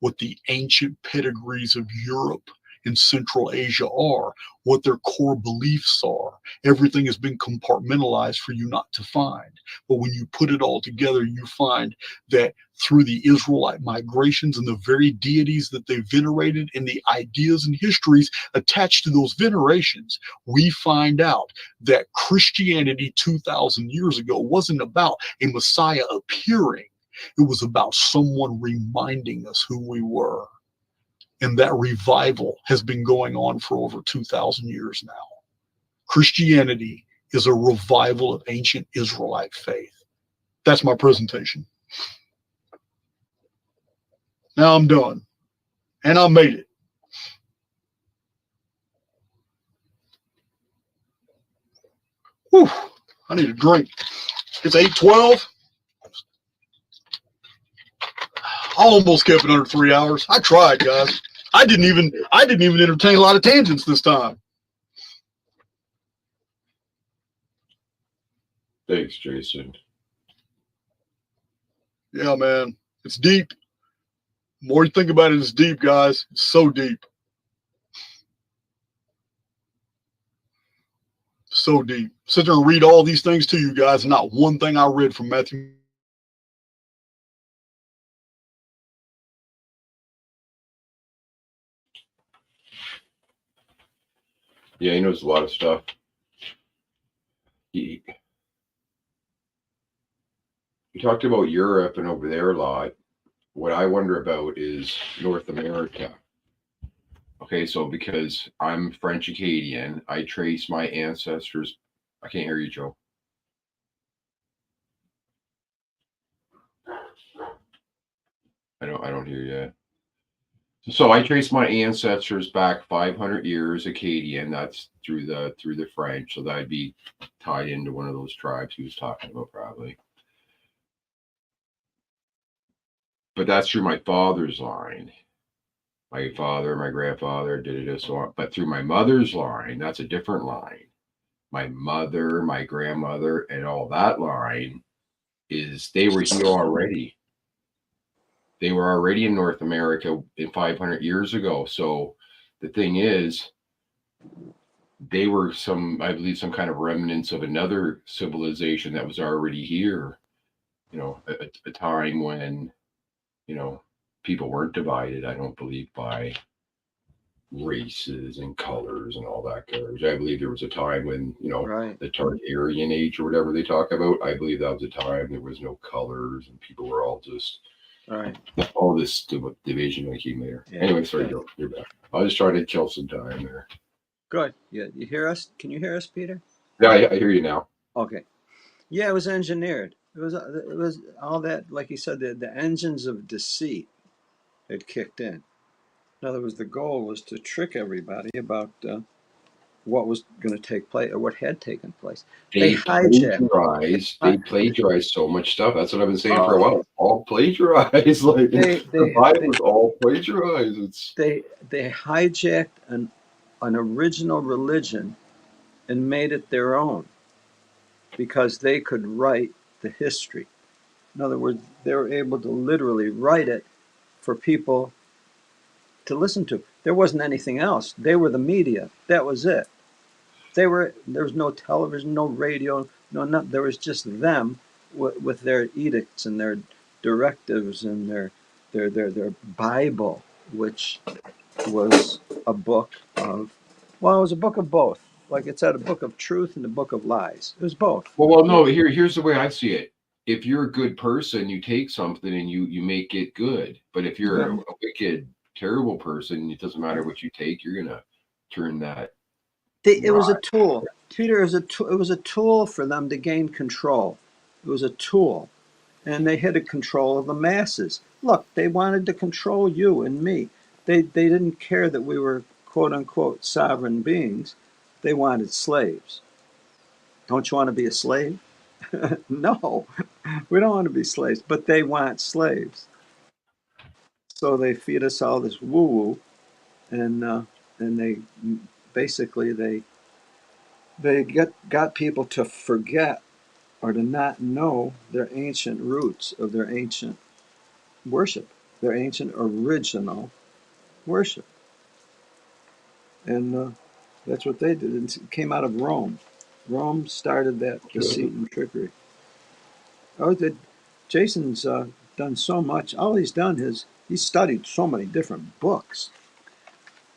what the ancient pedigrees of Europe and Central Asia are, what their core beliefs are. Everything has been compartmentalized for you not to find. But when you put it all together, you find that through the Israelite migrations and the very deities that they venerated and the ideas and histories attached to those venerations, we find out that Christianity 2,000 years ago wasn't about a Messiah appearing. It was about someone reminding us who we were. And that revival has been going on for over 2,000 years now. Christianity is a revival of ancient Israelite faith. That's my presentation. Now I'm done. And I made it. Whew, I need a drink. It's 8:12. I almost kept it under 3 hours. I tried, guys. I didn't even entertain a lot of tangents this time. Thanks, Jason. Yeah, man. It's deep. The more you think about it, it's deep, guys. It's so deep. So deep. Sit there and read all these things to you guys, and not one thing I read from Matthew. Yeah, he knows a lot of stuff. He talked about Europe and over there a lot. What I wonder about is North America. Okay, so because I'm French Acadian, I trace my ancestors. I can't hear you, Joe. I don't hear you. So I trace my ancestors back 500 years Acadian. That's through the French. So that'd be tied into one of those tribes he was talking about, probably. But that's through my father's line. My father, my grandfather did it, so on. But through my mother's line, that's a different line. My mother, my grandmother, and all that line is they were here already. They were already in North America in 500 years ago. So the thing is, they were I believe, some kind of remnants of another civilization that was already here. You know, a time when, people weren't divided, I don't believe, by races and colors and all that garbage. I believe there was a time when, Right. the Targaryen age or whatever they talk about, I believe that was a time there was no colors and people were all just Right. all this division that came later. Yeah. Anyway, sorry, Joe, you're back. I was trying to kill some time there. Good. Yeah. You hear us? Can you hear us, Peter? Yeah, I hear you now. Okay. Yeah, it was engineered. It was all that, like you said, the engines of deceit had kicked in. In other words, the goal was to trick everybody about what was going to take place or what had taken place. They hijacked. They plagiarized so much stuff. That's what I've been saying for a Oh, while. It's all plagiarized. Like the Bible is all plagiarized. they hijacked an original religion and made it their own because they could write the history. In other words, they were able to literally write it for people to listen to. There wasn't anything else. They were the media. That was it. There was no television, no radio, no nothing. There was just them with their edicts and their directives and their Bible, which was a book of, well, it was a book of both. Like it said, a book of truth and a book of lies. It was both. Well, no. Here's the way I see it. If you're a good person, you take something and you make it good. But if you're a wicked, terrible person, it doesn't matter what you take. You're gonna turn that It was a Right. tool. Peter, it was a tool for them to gain control. It was a tool. And they had a control of the masses. Look, they wanted to control you and me. They didn't care that we were quote unquote sovereign beings. They wanted slaves. Don't you want to be a slave? No, we don't want to be slaves, but they want slaves. So they feed us all this woo woo, and they basically they got people to forget or to not know their ancient roots of their ancient worship, their ancient original worship. And that's what they did. It came out of Rome. Rome started that deceit and trickery. Oh, Jason's done so much. All he's done is he's studied so many different books.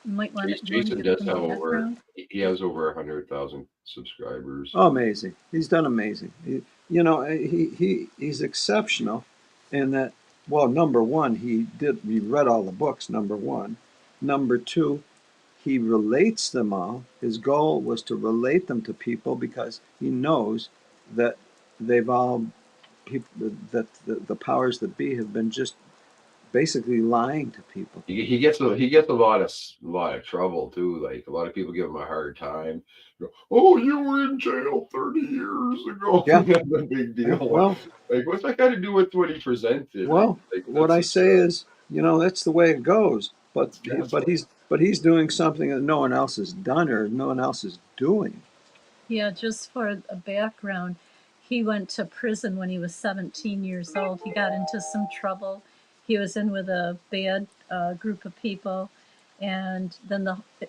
You might want to, you want to Jason give does some have over. background. He has over 100,000 subscribers. Oh, amazing! He's done amazing. You know, he's exceptional in that. Well, number one, he read all the books. Number one, number two, he relates them all. His goal was to relate them to people because he knows that they've all people that the powers that be have been just basically lying to people. He gets a lot of trouble too. Like a lot of people give him a hard time. Oh, you were in jail 30 years ago. Yeah. That's a big deal. Well, Like, what's that got to do with what he presented? Like what that's I such say a is, you know, that's the way it goes. But that's gaslighting. he's doing something that no one else has done or no one else is doing. Yeah, just for a background, he went to prison when he was 17 years old. He got into some trouble. He was in with a bad group of people, and then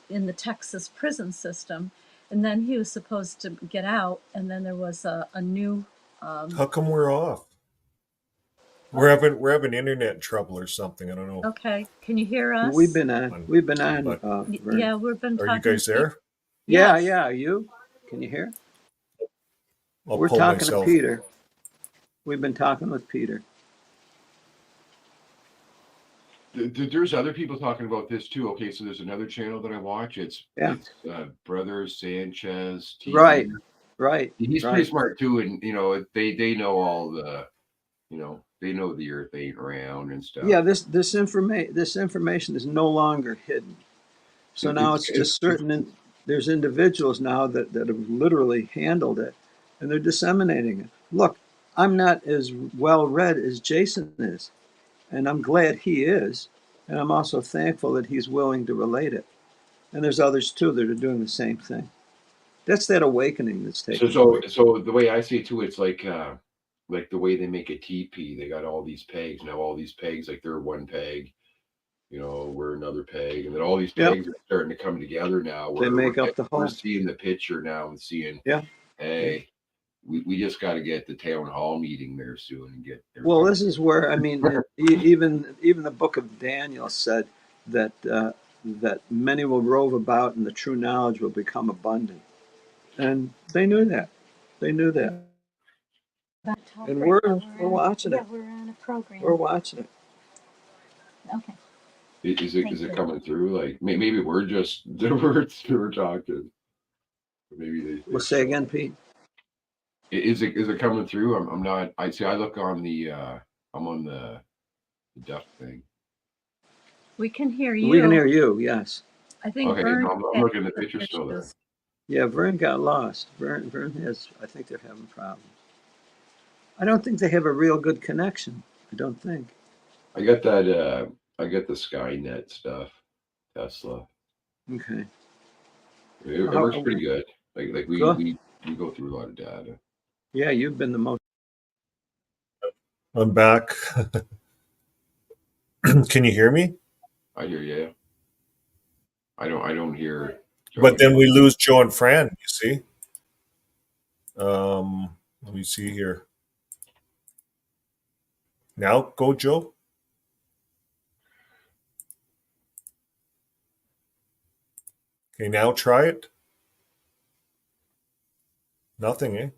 in the Texas prison system. And then he was supposed to get out, and then there was a new. How come we're off? We're having internet trouble or something. I don't know. Okay, can you hear We've us? been on. On, We've been on. but Vern. Yeah, we've been are you talking to guys Peter. there? Yeah, Yes. yeah. You can you hear? I'll We're pull talking to myself. Peter. We've been talking with Peter. There's other people talking about this too. Okay, so there's another channel that I watch. Yeah. It's Brother Sanchez TV. Right. Right. He's pretty Right. smart too, and they know all the they know the earth ain't round and stuff. Yeah. This information is no longer hidden. So now it's It's just certain. There's individuals now that have literally handled it, and they're disseminating it. Look, I'm not as well read as Jason is, and I'm glad he is, and I'm also thankful that he's willing to relate it. And there's others too that are doing the same thing. That's that awakening that's so taking so place. so the way I see it too, it's like the way they make a teepee. They got all these pegs now. All these pegs, like they're one peg. We're another peg, and then all these Yep, pegs are starting to come together now. they We're make up the we're whole. seeing the picture now and seeing, Yeah, yeah. hey, we just got to get the town hall meeting there soon and get Well, everybody. this is where I mean, even the book of Daniel said that that many will rove about, and the true knowledge will become abundant. And they knew that. They knew that. About to talk And right we're now. we're watching Yeah, it. we're on a program. We're watching it. Okay. Is Thank it you. coming through? Like maybe we're just we're talking. Maybe We'll they say still. again, Pete. Is it coming through? I'm not. I see. I look on the. I'm on the duck thing. We can hear We can you. hear you. Yes. I think Okay, Vern no, I'm has looking at the some picture still there. issues. Yeah. Vern got lost. Vern has. I think they're having problems. I don't think they have a real good connection. I don't think. I got that. I got the Skynet stuff. Tesla. Okay. It How, works pretty good. Like we good. we we go through a lot of data. Yeah, you've been the most. I'm back. Can you hear me? I hear you. I don't hear But Joey. then we lose Joe and Fran. You see? Let me see here. Now go, Joe. Okay, now try it. Nothing, eh?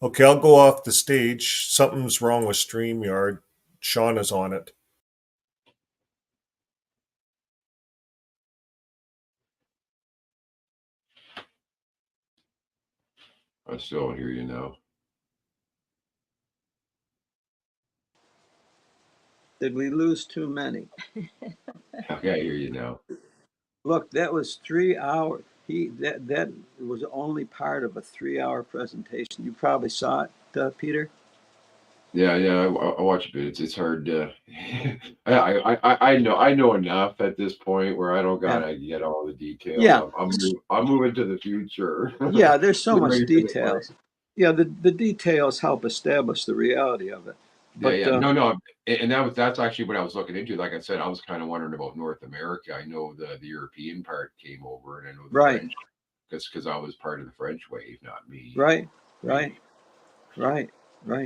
Okay, I'll go off the stage. Something's wrong with StreamYard. Sean is on it. I still don't hear you now. Did we lose too many? Okay, I hear you now. Look, that was 3 hours. That was only part of a 3 hour presentation. You probably saw it, Peter. Yeah, I watch a bit. It's hard to. I know enough at this point where I don't Yeah. gotta get all the details. Yeah. I'm moving to the future. Yeah, there's so Getting much ready for the break. details. Yeah, the details help establish the reality of it. Yeah, But yeah. No, and that's actually what I was looking into. Like I said, I was kind of wondering about North America. I know the European part came over, and I know the right, French, because I was part of the French wave, not me. right, Me. right.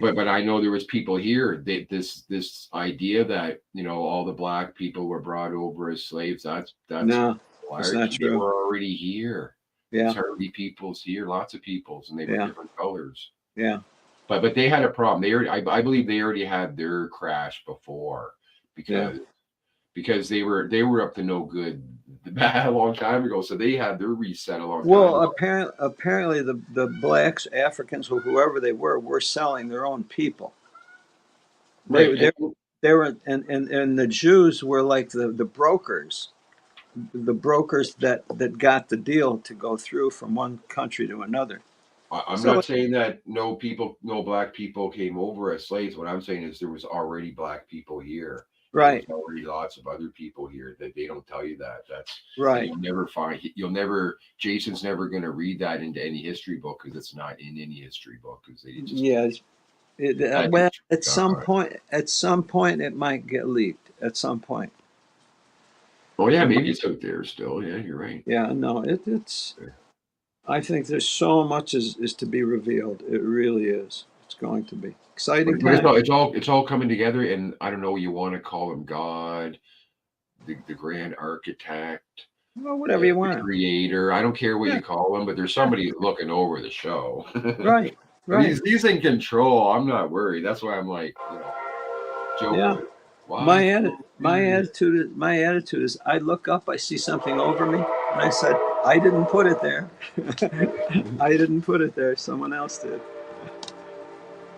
But I know there was people here. This idea that all the black people were brought over as slaves. That's No, that's not they true. were already here. Yeah, There's already peoples here, lots of peoples, and they were yeah, different colors. yeah, But they had a problem. They already, I believe they already had their crash before yeah. because they were up to no good a long time ago. So they had their reset a long time Well, ago. apparently the blacks, Africans, or whoever they were selling their own people. They Right. they they were, and the Jews were like the brokers, that got the deal to go through from one country to another. I'm So not saying that no black people came over as slaves. What I'm saying is there was already black people here. There was right, already lots of other people here that they don't tell you that. And right. you'll never find. Jason's never going to read that into any history book because it's not in any history book because they just Yeah. had Well, to. at some point, it might get leaked. At some point. Oh yeah, It might, maybe it's out there still. Yeah, you're right. yeah. No. It's. I think there's so much is to be revealed. It really is. It's going to be exciting But time. it's all coming together, and I don't know. You want to call him God, the grand architect, Well, whatever the you want. creator. I don't care what Yeah. you call him, but there's Yeah. somebody looking over the show. Right. And Right. he's in control. I'm not worried. That's why I'm like, joke Yeah. with it. Why? My attitude is I look up, I see something over me, and I said, I didn't put it there. I didn't put it there. Someone else did.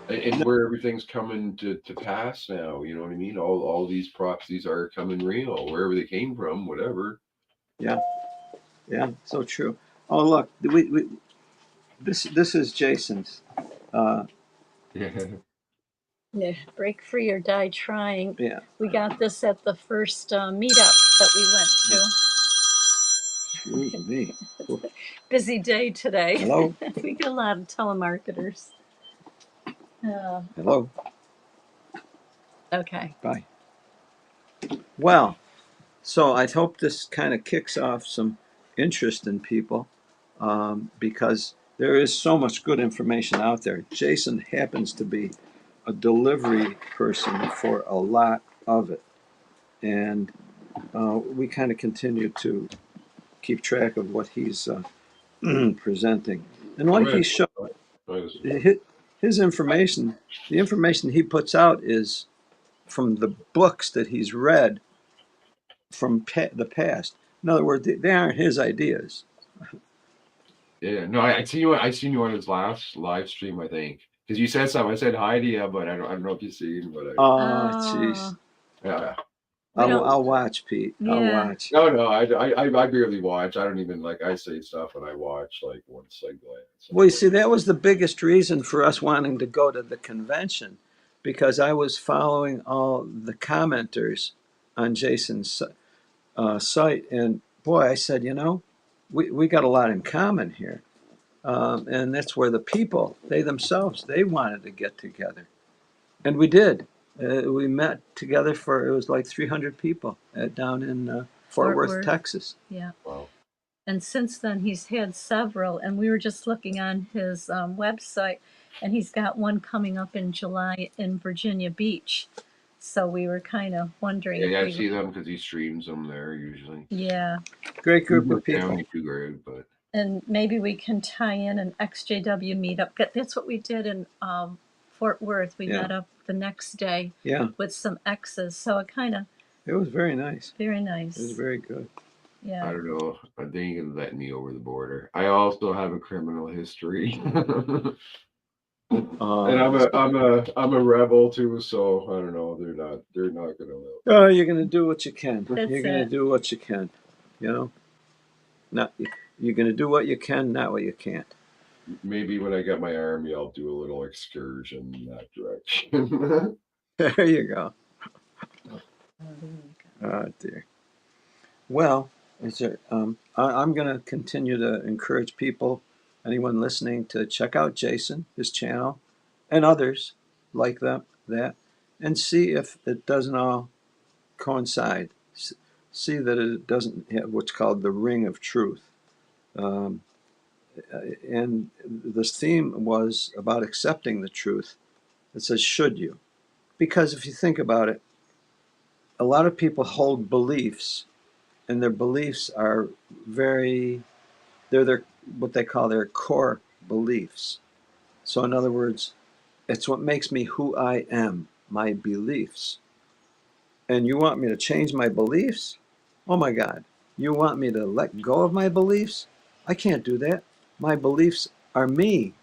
And No, where everything's coming to pass now. You know what I mean? All these prophecies are coming real. Wherever they came from, whatever. yeah. Yeah. So true. Oh, look. This is Jason's. Uh, Yeah. Yeah, break free or die trying. yeah. We got this at the first meetup that we went Excuse me. to. Busy day today. Hello. We get a lot of telemarketers. Hello. Okay. Bye. Well, so I hope this kind of kicks off some interest in people, because there is so much good information out there. Jason happens to be a delivery person for a lot of it. And we kind of continue to keep track of what he's presenting. And Oh, like yeah. he showed, Nice. his information, the information he puts out is from the books that he's read from the past. In other words, they aren't his ideas. Yeah, no, I seen you. I seen you on his last live stream, I think, because you said something. I said hi to you, but I don't know if you seen. But Oh, jeez. yeah, We don't. I'll watch, Pete. I'll Yeah. watch. no, I barely watch. I don't even like. I say stuff and I watch like once I glance. Well, you see, that was the biggest reason for us wanting to go to the convention, because I was following all the commenters on Jason's site, and boy, I said, we got a lot in common here, and that's where the people, they themselves, they wanted to get together, and we did. We met together it was like 300 people down in Fort Worth, Texas. Yeah. Wow. And since then, he's had several. And we were just looking on his website, and he's got one coming up in July in Virginia Beach. So we were kind of wondering Yeah, I if see them because he streams them there usually. yeah. Great group of Sound people. ain't too great, but And maybe we can tie in an XJW meetup. That's what we did in Fort Worth. We Yeah. met up the next day Yeah, with some X's. So it kind of it was very nice. very It was nice. very good. Yeah. I don't know. They ain't gonna let me over the border. I also have a criminal history. And I'm a rebel too, so I don't know. They're not gonna let You're going to do what you can. That's You're going to it. do what you can. You know, not you're going to do what you can, not what you can't. maybe when I get my army, I'll do a little excursion in that direction. There you go. Oh dear. Well, is there? I'm going to continue to encourage people, anyone listening, to check out Jason, his channel, and others like that, and see if it doesn't all coincide. See that it doesn't have what's called the ring of truth. Um, and this theme was about accepting the truth. It says, should you? Because if you think about it, a lot of people hold beliefs, and their beliefs are very, they're their, what they call their core beliefs. So, in other words, it's what makes me who I am, my beliefs. And you want me to change my beliefs? Oh my God. You want me to let go of my beliefs? I can't do that. My beliefs are me.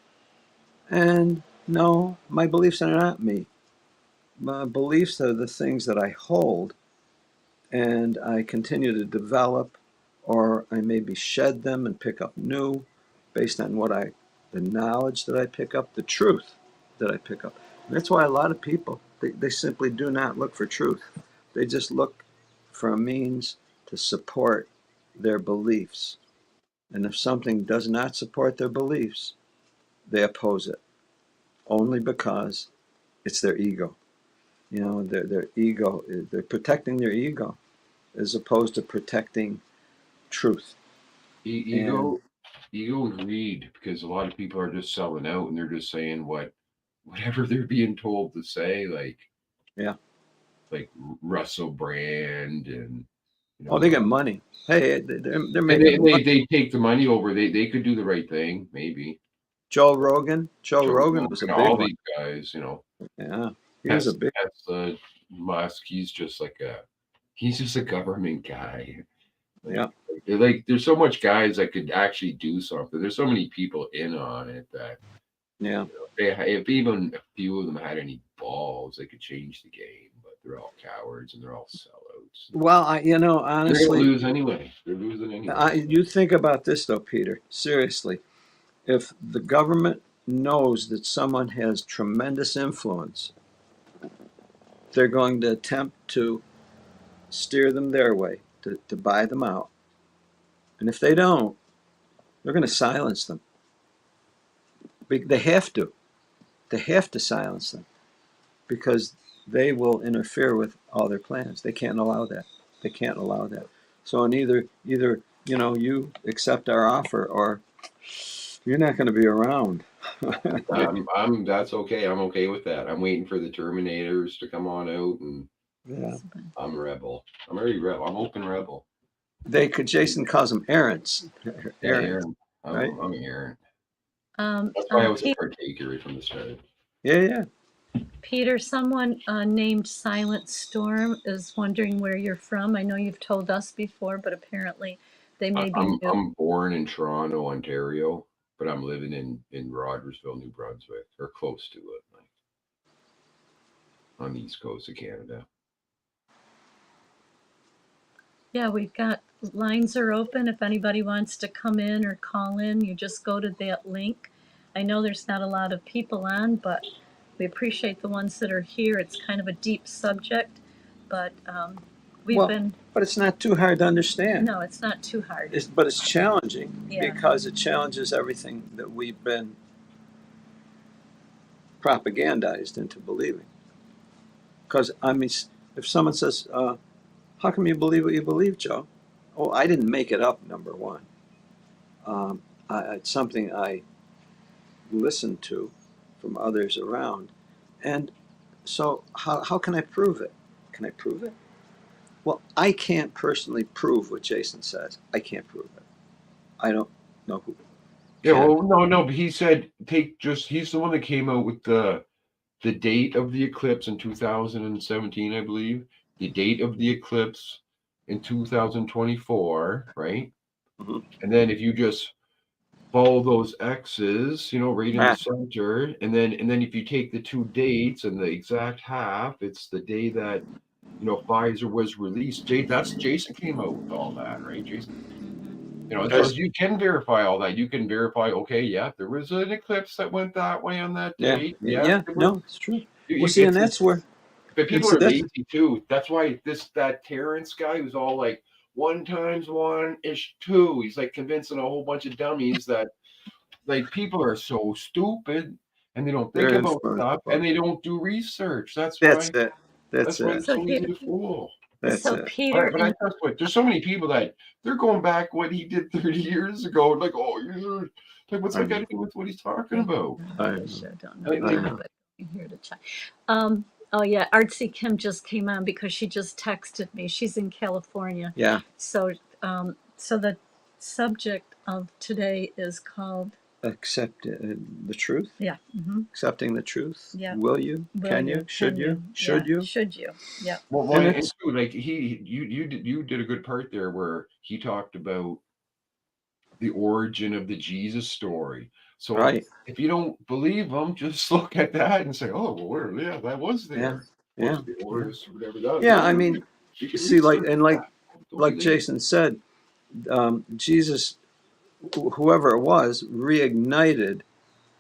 And no, my beliefs are not me. My beliefs are the things that I hold and I continue to develop, or I maybe shed them and pick up new based on the knowledge that I pick up, the truth that I pick up. And that's why a lot of people, they simply do not look for truth. They just look for a means to support their beliefs. And if something does not support their beliefs, they oppose it only because it's their ego. You know, their ego, they're protecting their ego as opposed to protecting truth. And ego, ego and greed, because a lot of people are just selling out and they're just saying whatever they're being told to say, yeah, like Russell Brand and oh, they get money. Hey, they're and making money. they take the money over. They could do the right thing, maybe. Joe Rogan. Joe Joe Rogan was a Rogan, big all one. these guys, Yeah, he was a big. Tesla, Musk, he's just a government guy. Yeah, There's so much guys that could actually do something. There's so many people in on it that yeah. if even a few of them had any balls, they could change the game. But they're all cowards and they're all sellouts. Well, They're gonna honestly, lose anyway. They're losing anyway. you think about this though, Peter. Seriously, if the government knows that someone has tremendous influence, they're going to attempt to steer them their way, to buy them out. And if they don't, they're going to silence them. They have to. They have to silence them because they will interfere with all their plans. They can't allow that. They can't allow that. So, and either you accept our offer, or you're not going to be around. I'm that's okay. I'm okay with that. I'm waiting for the Terminators to come on out, and Yeah. I'm a rebel. I'm already rebel. I'm open rebel. Jason calls them errants. Yeah, Errants, Aaron. right? I'm Aaron. Um, That's why I was a Pe- partaker from the start. Yeah, yeah. Peter, someone named Silent Storm is wondering where you're from. I know you've told us before, but apparently they may be new. I'm born in Toronto, Ontario, but I'm living in Rogersville, New Brunswick, or close to it, like on the east coast of Canada. Yeah, we've got lines are open. If anybody wants to come in or call in, you just go to that link. I know there's not a lot of people on, but we appreciate the ones that are here. It's kind of a deep subject, but we've Well, been, but it's not too hard to understand. no, it's not too hard. But it's challenging Yeah. because it challenges everything that we've been propagandized into believing. Because I mean, if someone says, "How come you believe what you believe, Joe?" Oh, I didn't make it up. Number one, it's something I listened to from others around, and so how can I prove it? Can I prove it? Well, I can't personally prove what Jason says. I can't prove it. I don't know who Yeah, can. well, no, but he said he's the one that came out with the date of the eclipse in 2017, I believe. The date of the eclipse, in 2024, right? Mhm. And then if you just follow those X's, right in the Ah, center, and then if you take the two dates and the exact half, it's the day that Pfizer was released. That's Jason came out with all that, right? Jason, so as- you can verify all that. You can verify, okay, yeah, there was an eclipse that went that way on that yeah, date. Yeah, yeah, there was. no, it's true. Well, You, see, and it's that's where, but and people see, are that's lazy too. That's why that Terrence guy who's all like 1 times 1 is 2. He's like convincing a whole bunch of dummies that like people are so stupid and they don't think they're about influenced stuff and about. they don't do research. That's That's why it. That's that's why it. they're So so here, easy to fool. That's so it. Peter, But I trust what there's so many people that they're going back what he did 30 years ago. Like, oh, you're like, what's I that got know. to do with what he's talking I about? I wish know. I don't know Like, I why, like know. but I'm here to chat. Oh yeah, Artsy Kim just came on because she just texted me. She's in California, Yeah. so so the subject of today is called Accept the truth. yeah, Accepting the truth. yeah. Will you? Will Can you? you? Should Can you? you? Yeah. Should you? Should you? Yeah. well, And and it's too, like you did a good part there where he talked about the origin of the Jesus story. So right. if you don't believe him, just look at that and say, "Oh, well, yeah, that was Yeah. there. Yeah. What's the Yeah. origin? Whatever that." Yeah. I Yeah, mean, you can see, research that. Don't be like lazy. Jason said, Jesus, whoever it was, reignited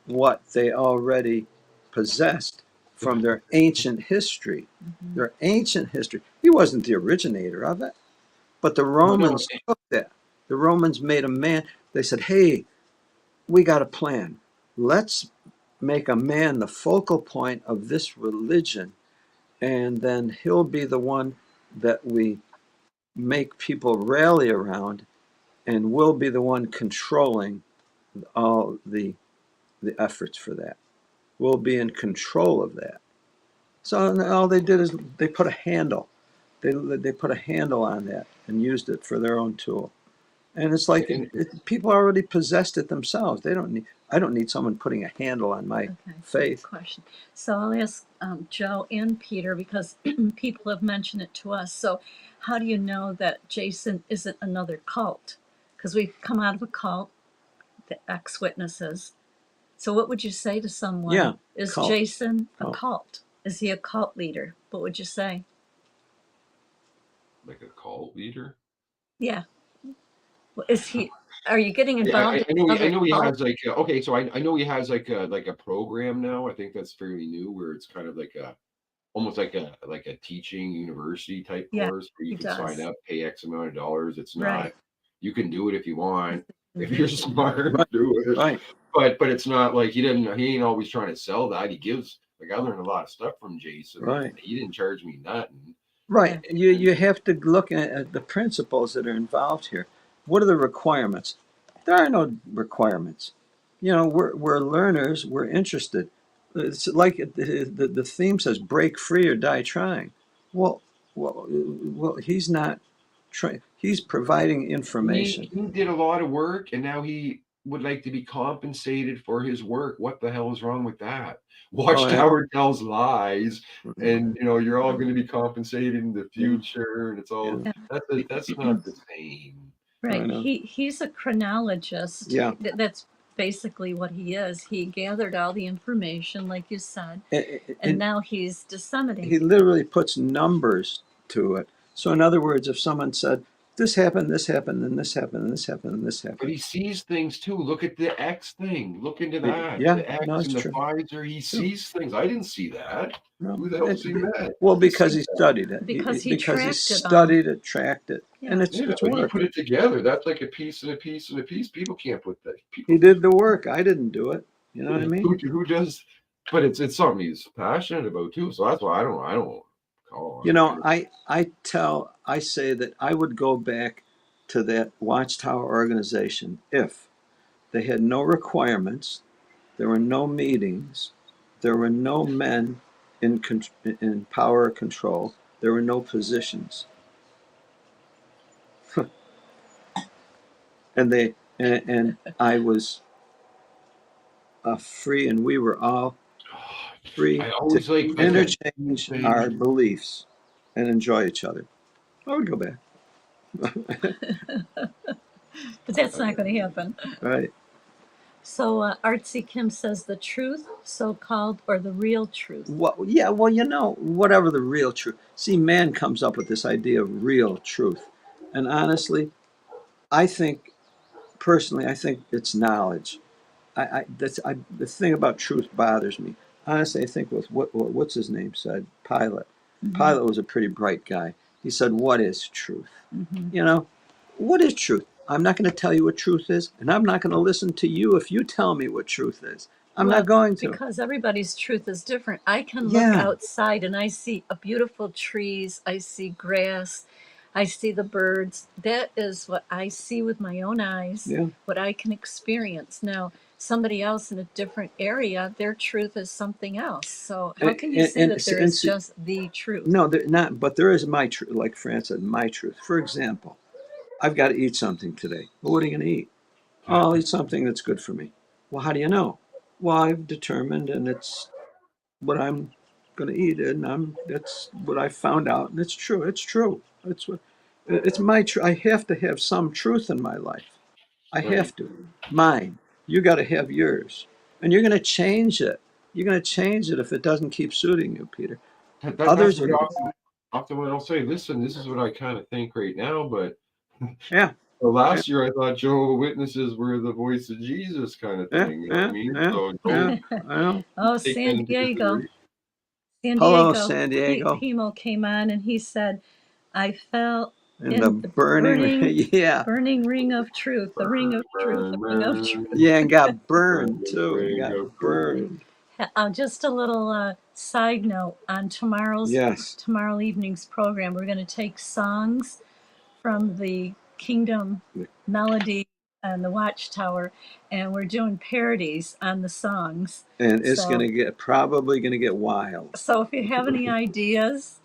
what they already possessed from their ancient history. Mm-hmm. Their ancient history. He wasn't the originator of it, but the No, no, Romans took that. The Romans made a man. They said, "Hey, we got a plan. Let's make a man the focal point of this religion, and then he'll be the one that we make people rally around, and we'll be the one controlling all the efforts for that. We'll be in control of that." So all they did is they put a handle. They put a handle on that and used it for their own tool. And it's like and people already possessed it themselves. They don't need. I don't need someone putting a handle on my Okay. Good faith. question. So I'll ask Joe and Peter because people have mentioned it to us. So how do you know that Jason isn't another cult? Because we've come out of a cult, the ex witnesses. So, what would you say to Yeah, someone? Is cult, Jason a cult. cult? Is he a cult leader? What would you say? like a cult leader. Yeah. Well, is he? Are you getting Yeah, involved I, in I know. I other know he cults? has like okay. So I know he has like a program now. I think that's fairly new, where it's kind of like a almost like a teaching university type Yeah, course where he you can sign does. up, pay X amount of dollars. It's Right. not you can do it if you want, if you're University. smart, Right, do it. right, But it's not like he ain't always trying to sell that. He gives like I learned a lot of stuff from Jason, and right, he didn't charge me nothing. right. Yeah. You have to look at the principles that are involved here. What are the requirements? There are no requirements. We're learners. We're interested. It's like the theme says, "Break free or die trying." Well, well, he's not trying. He's providing information. He did a lot of work, and now he would like to be compensated for his work. What the hell is wrong with that? Oh yeah, Watchtower tells lies, mm, and you're all going to be compensated in the yeah, future, and it's all yeah. Yeah. that's not the same. I Right. know. He's a chronologist. Yeah. That's basically what he is. He gathered all the information, like you said, and And now he's he disseminating. literally puts numbers to it. So, in other words, if someone said, this happened, this happened, and this happened, and this happened, and this But happened. he sees things too. Look at the X thing. Look into that. Yeah, The no, X it's and the true. Pfizer. He True. sees things. I didn't see that. No. Who the hell seen that? Well, He because sees he that. studied it. Because he Because he tracked it all. studied it, tracked it, and Yeah. Yeah, it's but he working. put it together. That's like a piece and a piece and a piece. People can't put that. He People did the work. I didn't do it. You know what I mean? who does? But it's something he's passionate about too. So that's why I don't call You him. know, I say that I would go back to that Watchtower organization if they had no requirements, there were no meetings, there were no men in power or control, there were no positions, and I was free, and we were all free I to always like that interchange thing. our beliefs and enjoy each other. I would go back. But that's not going to happen. Right. So Artsy Kim says the truth, so-called, or the real truth. Yeah, well, whatever the real truth. See, man comes up with this idea of real truth. And honestly, personally, I think it's knowledge. The thing about truth bothers me. Honestly, I think with what's his name said, Pilate. Mm-hmm. Pilate was a pretty bright guy. He said, "What is truth? Mm-hmm. What is truth? I'm not going to tell you what truth is, and I'm not going to listen to you if you tell me what truth is. I'm Well, not going to." because everybody's truth is different. I can look Yeah. outside and I see a beautiful trees, I see grass, I see the birds. That is what I see with my own eyes, Yeah. what I can experience. Now, somebody else in a different area, their truth is something else. So how can you say that there is just the truth? No, they're not. But there is my truth. Like Fran said, my truth. For example, I've got to eat something today. Well, what are you going to eat? Oh, I'll eat something that's good for me. Well, how do you know? Well, I've determined, and it's what I'm going to eat, and that's what I found out, and it's true. It's true. It's my truth. I have to have some truth in my life. I Right. have to. Mine. You got to have yours, and you're going to change it. You're going to change it if it doesn't keep suiting you, Peter. That's Others what are. often when I'll say, listen, this is what I kind of think right now, but Yeah. well, last year I thought Jehovah's Witnesses were the voice of Jesus kind of Yeah. thing. You know what I mean? Yeah. So Yeah. don't I know. Oh, take San that into Diego. consideration. San Hello, Diego. San Diego. Pimo came on and he said, I felt And the in the burning, yeah, burning ring of truth, the ring of truth, the ring of truth. yeah, and got Burn, burned too. ring Got of gold. burned. Just a little side note on Yes. tomorrow evening's program. We're going to take songs from the Kingdom Melody and the Watchtower, and we're doing parodies on the songs. And it's So- probably gonna get wild. So if you have any ideas,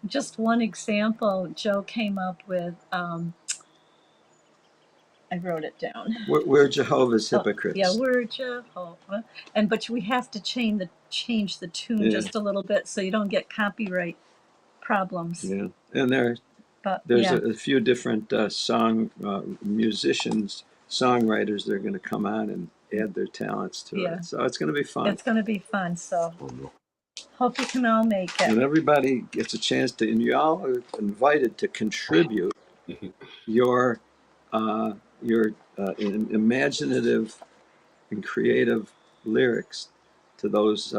just one example Joe came up with. I wrote it down. We're Jehovah's hypocrites. Yeah, we're Jehovah, but we have to change the tune Yeah. just a little bit so you don't get copyright problems. Yeah, and there's yeah. a few different musicians, songwriters that are going to come on and add their talents to Yeah. it. So it's going to be fun. It's going to be fun. So hope you can all make it. And everybody gets a chance to, and you all are invited to contribute your imaginative and creative lyrics to those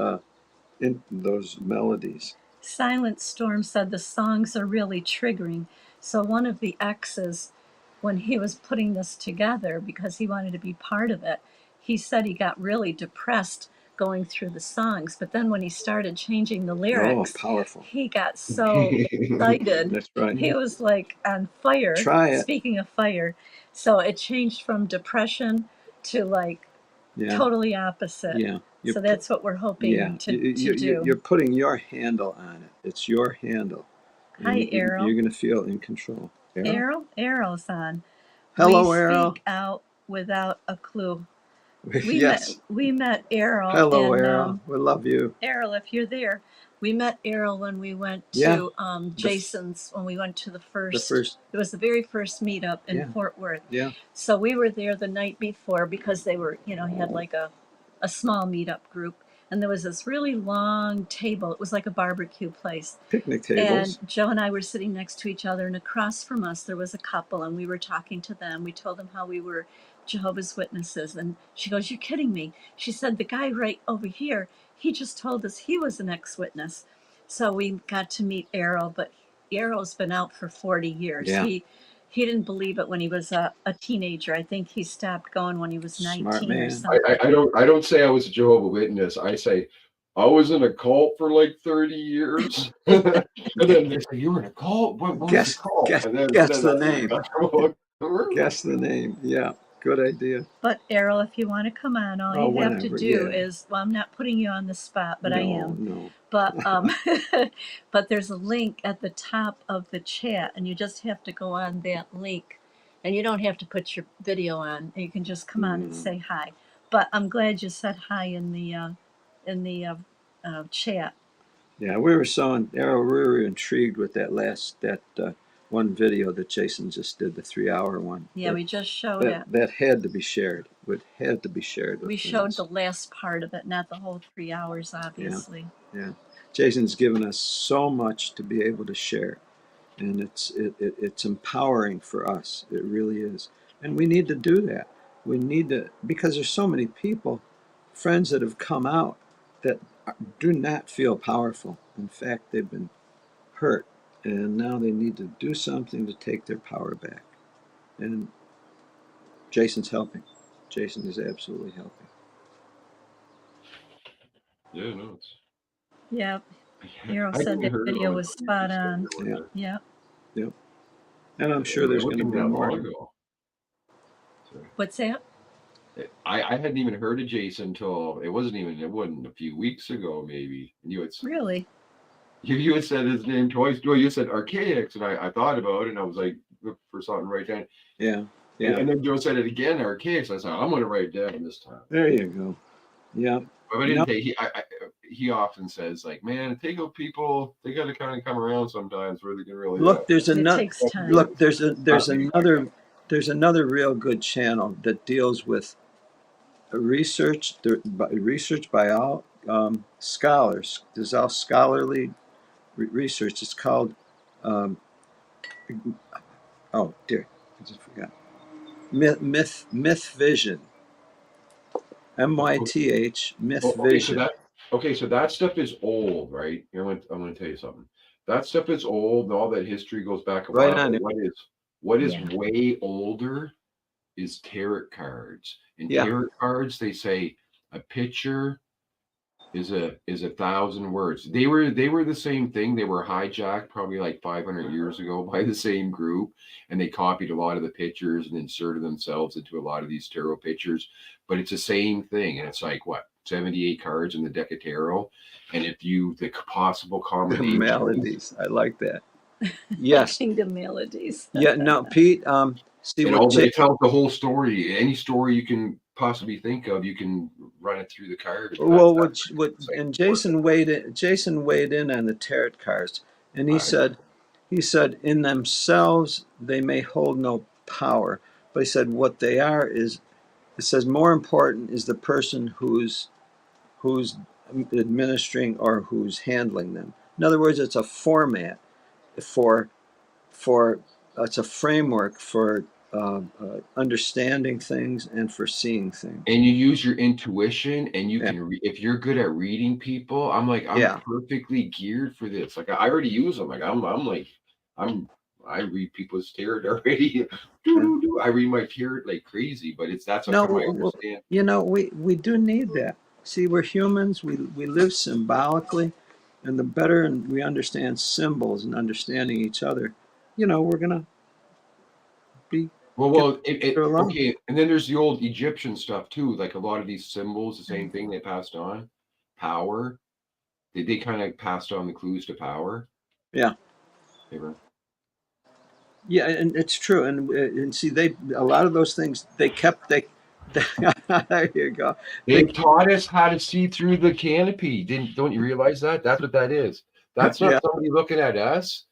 melodies. Silent Storm said the songs are really triggering. So one of the exes, when he was putting this together, because he wanted to be part of it, he said he got really depressed going through the songs. But then when he started changing the lyrics, powerful. He got so excited. That's right. He was like on fire. Try it. Speaking of fire. So it changed from depression to like totally opposite. Yeah. So that's what we're hoping to do. You're putting your handle on it. It's your handle. Hi, Errol. You're going to feel in control. Errol's on. Hello, we Errol. Speak out without a clue. Yes. We met Errol. Hello, and, Errol. We love you. Errol, if you're there. We met Errol when we went to Jason's, when we went to the first. It was the very first meetup in Fort Worth. Yeah. So we were there the night before because they were, he had like a small meetup group. And there was this really long table. It was like a barbecue place. Picnic tables. And Joe and I were sitting next to each other, and across from us there was a couple, and we were talking to them. We told them how we were Jehovah's Witnesses. And she goes, "You're kidding me." She said, "The guy right over here, he just told us he was an ex-witness." So we got to meet Errol, but Errol's been out for 40 years. Yeah. He didn't believe it when he was a teenager. I think he stopped going when he was 19 or something. I don't say I was a Jehovah's Witness. I say I was in a cult for like 30 years. And then they say, "You were in a cult? What was the cult?" Guess the name. Guess the name. Yeah. Good idea. But Errol, if you want to come on, all you have to do is, well, I'm not putting you on the spot, but I am. No. But but there's a link at the top of the chat, and you just have to go on that link, and you don't have to put your video on. You can just come on and say hi. But I'm glad you said hi in the chat. Yeah, we were Errol, we were intrigued with that one video that Jason just did, the 3-hour one. Yeah, we just showed it. That had to be shared. It had to be shared with We showed friends. the last part of it, not the whole 3 hours, obviously. Yeah. Jason's given us so much to be able to share, and it's empowering for us. It really is, and we need to do that. We need to, because there's so many people, friends that have come out that do not feel powerful. In fact, they've been hurt, and now they need to do something to take their power back. And Jason's helping. Jason is absolutely helping. Yeah, no, it's. Yeah, Hero I said hadn't that heard video about was it. spot on. Yeah. Yeah. Yep. And I'm sure there's It going to wasn't be that more. long ago. What's that? I hadn't even heard of Jason until it wasn't a few weeks ago, maybe. And you had Really? you had said his name twice. Well, you said Archaics, and I thought about it, and I was like, look for something right then. Yeah. And then Joe said it again, Archaics. I said, I'm going to write it down this time. There you go. Yeah. But I didn't take. He often says, like, man, take out people. They got to kind of come around sometimes where they can really Look. There's It another. takes time. Look. There's another real good channel that deals with research by all scholars. There's all scholarly research. It's called. Oh dear, I just forgot. Myth Vision. MYTH Myth Vision. So that stuff is old, right? I'm going to tell you something. That stuff is old, and all that history goes back a while. Right on it. What is Yeah. way older is tarot cards. In Yeah. tarot cards, they say a picture is 1,000 words. They were the same thing. They were hijacked probably like 500 years ago by the same group, and they copied a lot of the pictures and inserted themselves into a lot of these tarot pictures. But it's the same thing, and it's like what, 78 cards in the deck of tarot, and if you the possible The combination melodies. I like that. Yes. Kingdom melodies. Yeah. No, Pete. See and what all they tell the whole story. Any story you can possibly think of, you can run it through the cards. Well, and Jason weighed in on the tarot cards, and he said in themselves they may hold no power, but he said what they are is, it says more important is the person who's administering or who's handling them. In other words, it's a format for it's a framework for understanding things and for seeing things. And you use your intuition, and you can if you're good at reading people. I'm perfectly geared for this. Like I already use them. Like I read people's tarot already. I read my tarot like crazy, but that's how I understand. You know, we do need that. See, we're humans. We live symbolically, and the better we understand symbols and understanding each other, you know, we're gonna be okay. And then there's the old Egyptian stuff too. Like a lot of these symbols, the same thing they passed on. Power. They kind of passed on the clues to power. Yeah. Yeah, and it's true. And see, a lot of those things there you go. They taught us how to see through the canopy. Don't you realize that? That's what that is. That's not somebody looking at us.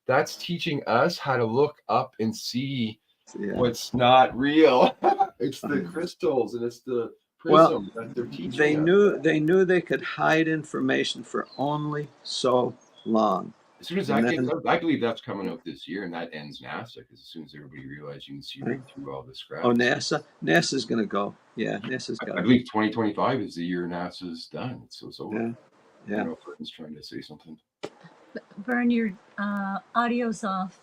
That's teaching us how to look up and see what's not real. It's the crystals and it's the prism that they're teaching us. They knew they could hide information for only so long. As soon as that gets up, I believe that's coming out this year, and that ends NASA. Because as soon as everybody realizes you can see right through all this crap. Oh, NASA's going to go. Yeah, NASA's got. I believe 2025 is the year NASA's done. So it's over. Yeah. I don't know if Burton's trying to say something. Vern, your audio's off.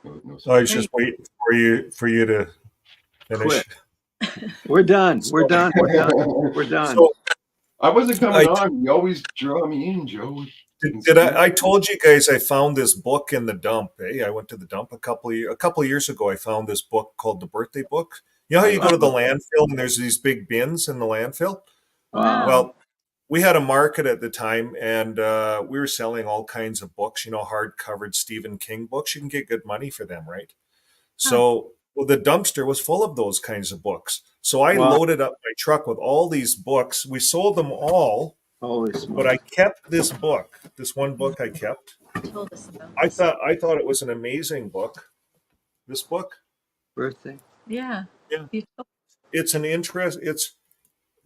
No, I was just waiting for you to finish. We're done. We're done. So, I wasn't coming on. You always draw me in, Joe. I told you guys I found this book in the dump. I went to the dump a couple of years ago. I found this book called The Birthday Book. You know how you go to the landfill and there's these big bins in the landfill? Wow. Well, we had a market at the time, and we were selling all kinds of books, hard-covered Stephen King books. You can get good money for them, right? So the dumpster was full of those kinds of books. So I loaded up my truck with all these books. We sold them all, but I kept this book. This one book I kept. told us about I this. thought it was an amazing book. This book, Birthday. Yeah. yeah, You told, it's an interest.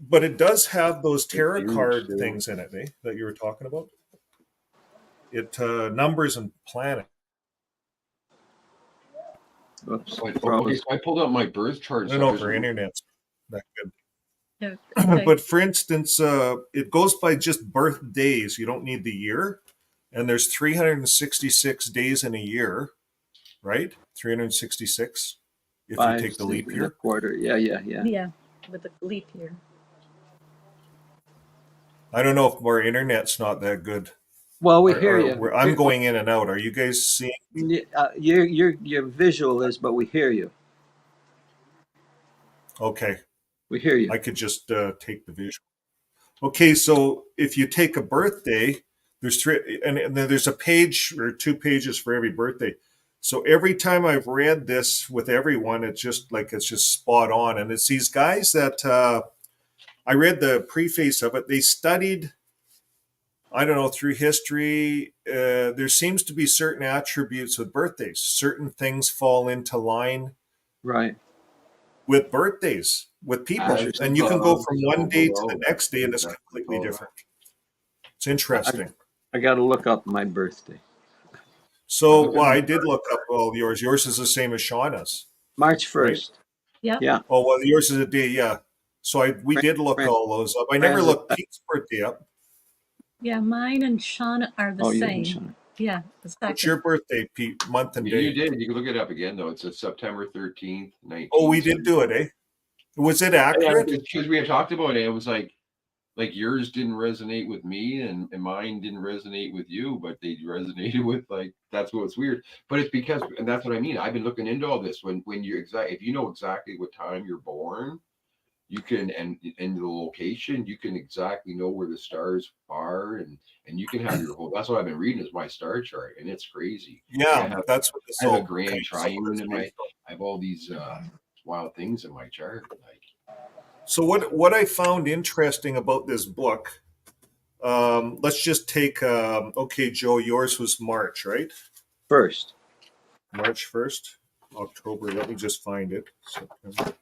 But it does have those It's tarot huge card too. things in it, eh? That you were talking about. It numbers and planet. Oops. Okay, Froze. so I pulled out my birth chart I and don't stuff. know if There's our a internet's that good. yeah, okay. But for instance, it goes by just birthdays. You don't need the year. And there's 366 days in a year, right? 366 if you Five, take the six leap and a year. quarter. Yeah. Yeah, with the leap year. I don't know if our internet's not that good. Well, we hear you. I'm going in and out. Are you guys seeing? Your visual is, but we hear you. Okay, We hear you. I could just take the visual. Okay, so if you take a birthday, there's three, and then there's a page or 2 pages for every birthday. So every time I've read this with everyone, it's just spot on. And it's these guys that I read the preface of it. They studied, I don't know, through history. There seems to be certain attributes with birthdays. Certain things fall into line Right. with birthdays, with people. as Interesting. And you can go above, from so one day to the below. next day and it's That's completely all. different. It's interesting. I got to look up my birthday. So, well, I did look up all yours. Yours is the same as Shauna's, March right? 1st. Yep. Yeah. Oh, well, yours is a day, yeah. So we did look Fran- all those up. I never Fran's- looked Pete's birthday up. Yeah, mine and Shauna are the Oh, you same. didn't, Sean. Yeah, the What's second. your birthday, Pete? Month and Yeah, you day. did. You can look it up again though. It's September 13th, 19. Oh, we did do it, eh? Was it Yeah, accurate? because we had talked about it. It was like yours didn't resonate with me and mine didn't resonate with you, but they resonated with that's what's weird. But it's because, and that's what I mean. I've been looking into all this. When you if you know exactly what time you're born, you can and the location, you can exactly know where the stars are and you can have your whole. That's what I've been reading is my star chart, and it's crazy. Like Yeah, that's what this I have a all grand kind of triune in my. based on. I have all these wild things in my chart. So what I found interesting about this book, let's just take, okay, Joe, yours was March, right? First. March 1st, October. Let me just find it. September,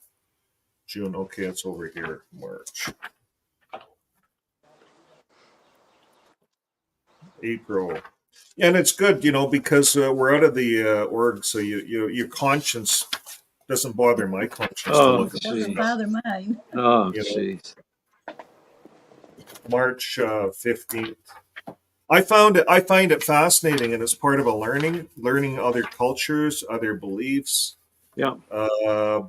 June. Okay, it's over here. March, April. And it's good, because we're out of the org, so your conscience doesn't bother my conscience to Oh, look at this Doesn't geez. stuff. bother mine. Oh, You know. jeez. March 15th. I find it fascinating, and it's part of a learning other cultures, other beliefs. Yeah.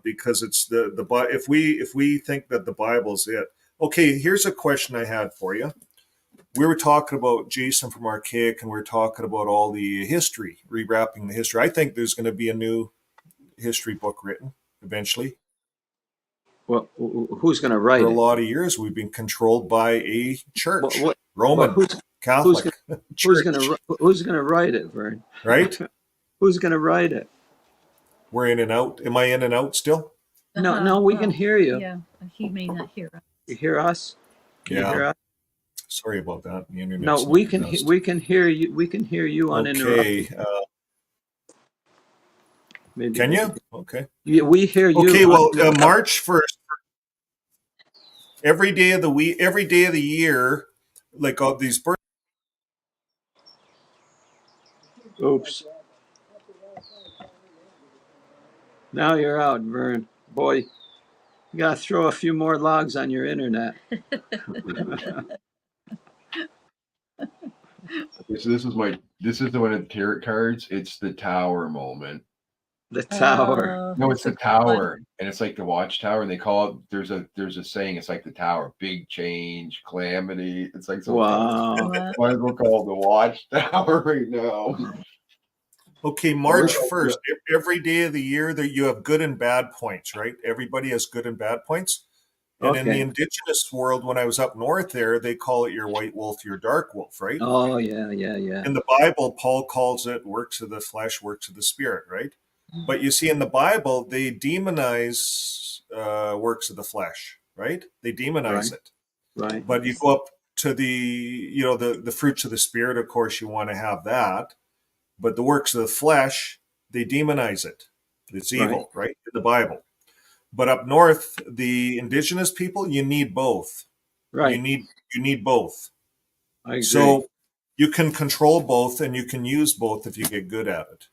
Because it's the if we think that the Bible's it. Okay, here's a question I had for you. We were talking about Jason from Archaic, and we are talking about all the history, rewrapping the history. I think there's going to be a new history book written eventually. Well, who's going to write For a it? lot of years, we've been controlled by a church, What- Roman who's Catholic who's church, going to write it, Vern? right? Who's going to write it? We're in and out. Am I in and out still? No, we can hear you. Yeah, he may not hear us. You hear us? Can you hear us? Sorry about that. The internet's No, not we the can best. we can hear you. We can hear you uninterrupted. Okay. Maybe Can you? Okay. We hear you. Okay. Well, uninterrupted. March 1st. Every day of the week, every day of the year, like all these birthdays. Oops. Now you're out, Vern. Boy, you gotta throw a few more logs on your internet. Okay, so this is the one of the tarot cards. It's the tower moment. The tower. No, it's the tower, and it's like the watchtower, and they call it. There's a saying. It's like the tower, big change, calamity. It's like Wow. might as well call it the watchtower right now. Okay, March 1st. Every day of the year, that you have good and bad points, right? Everybody has good and bad points. And in the Okay. indigenous world, when I was up north there, they call it your white wolf, your dark wolf, right? Oh yeah. In the Bible, Paul calls it works of the flesh, works of the spirit, right? But you see, in the Bible, they demonize works of the flesh, right? They demonize it. Right. But you go up to the fruits of the spirit, of course, you want to have that. But the works of the flesh, they demonize it. It's Right. evil, right? In the Bible. But up north, the indigenous people, you need both. You Right. need both. I agree. So you can control both and you can use both if you get good at it.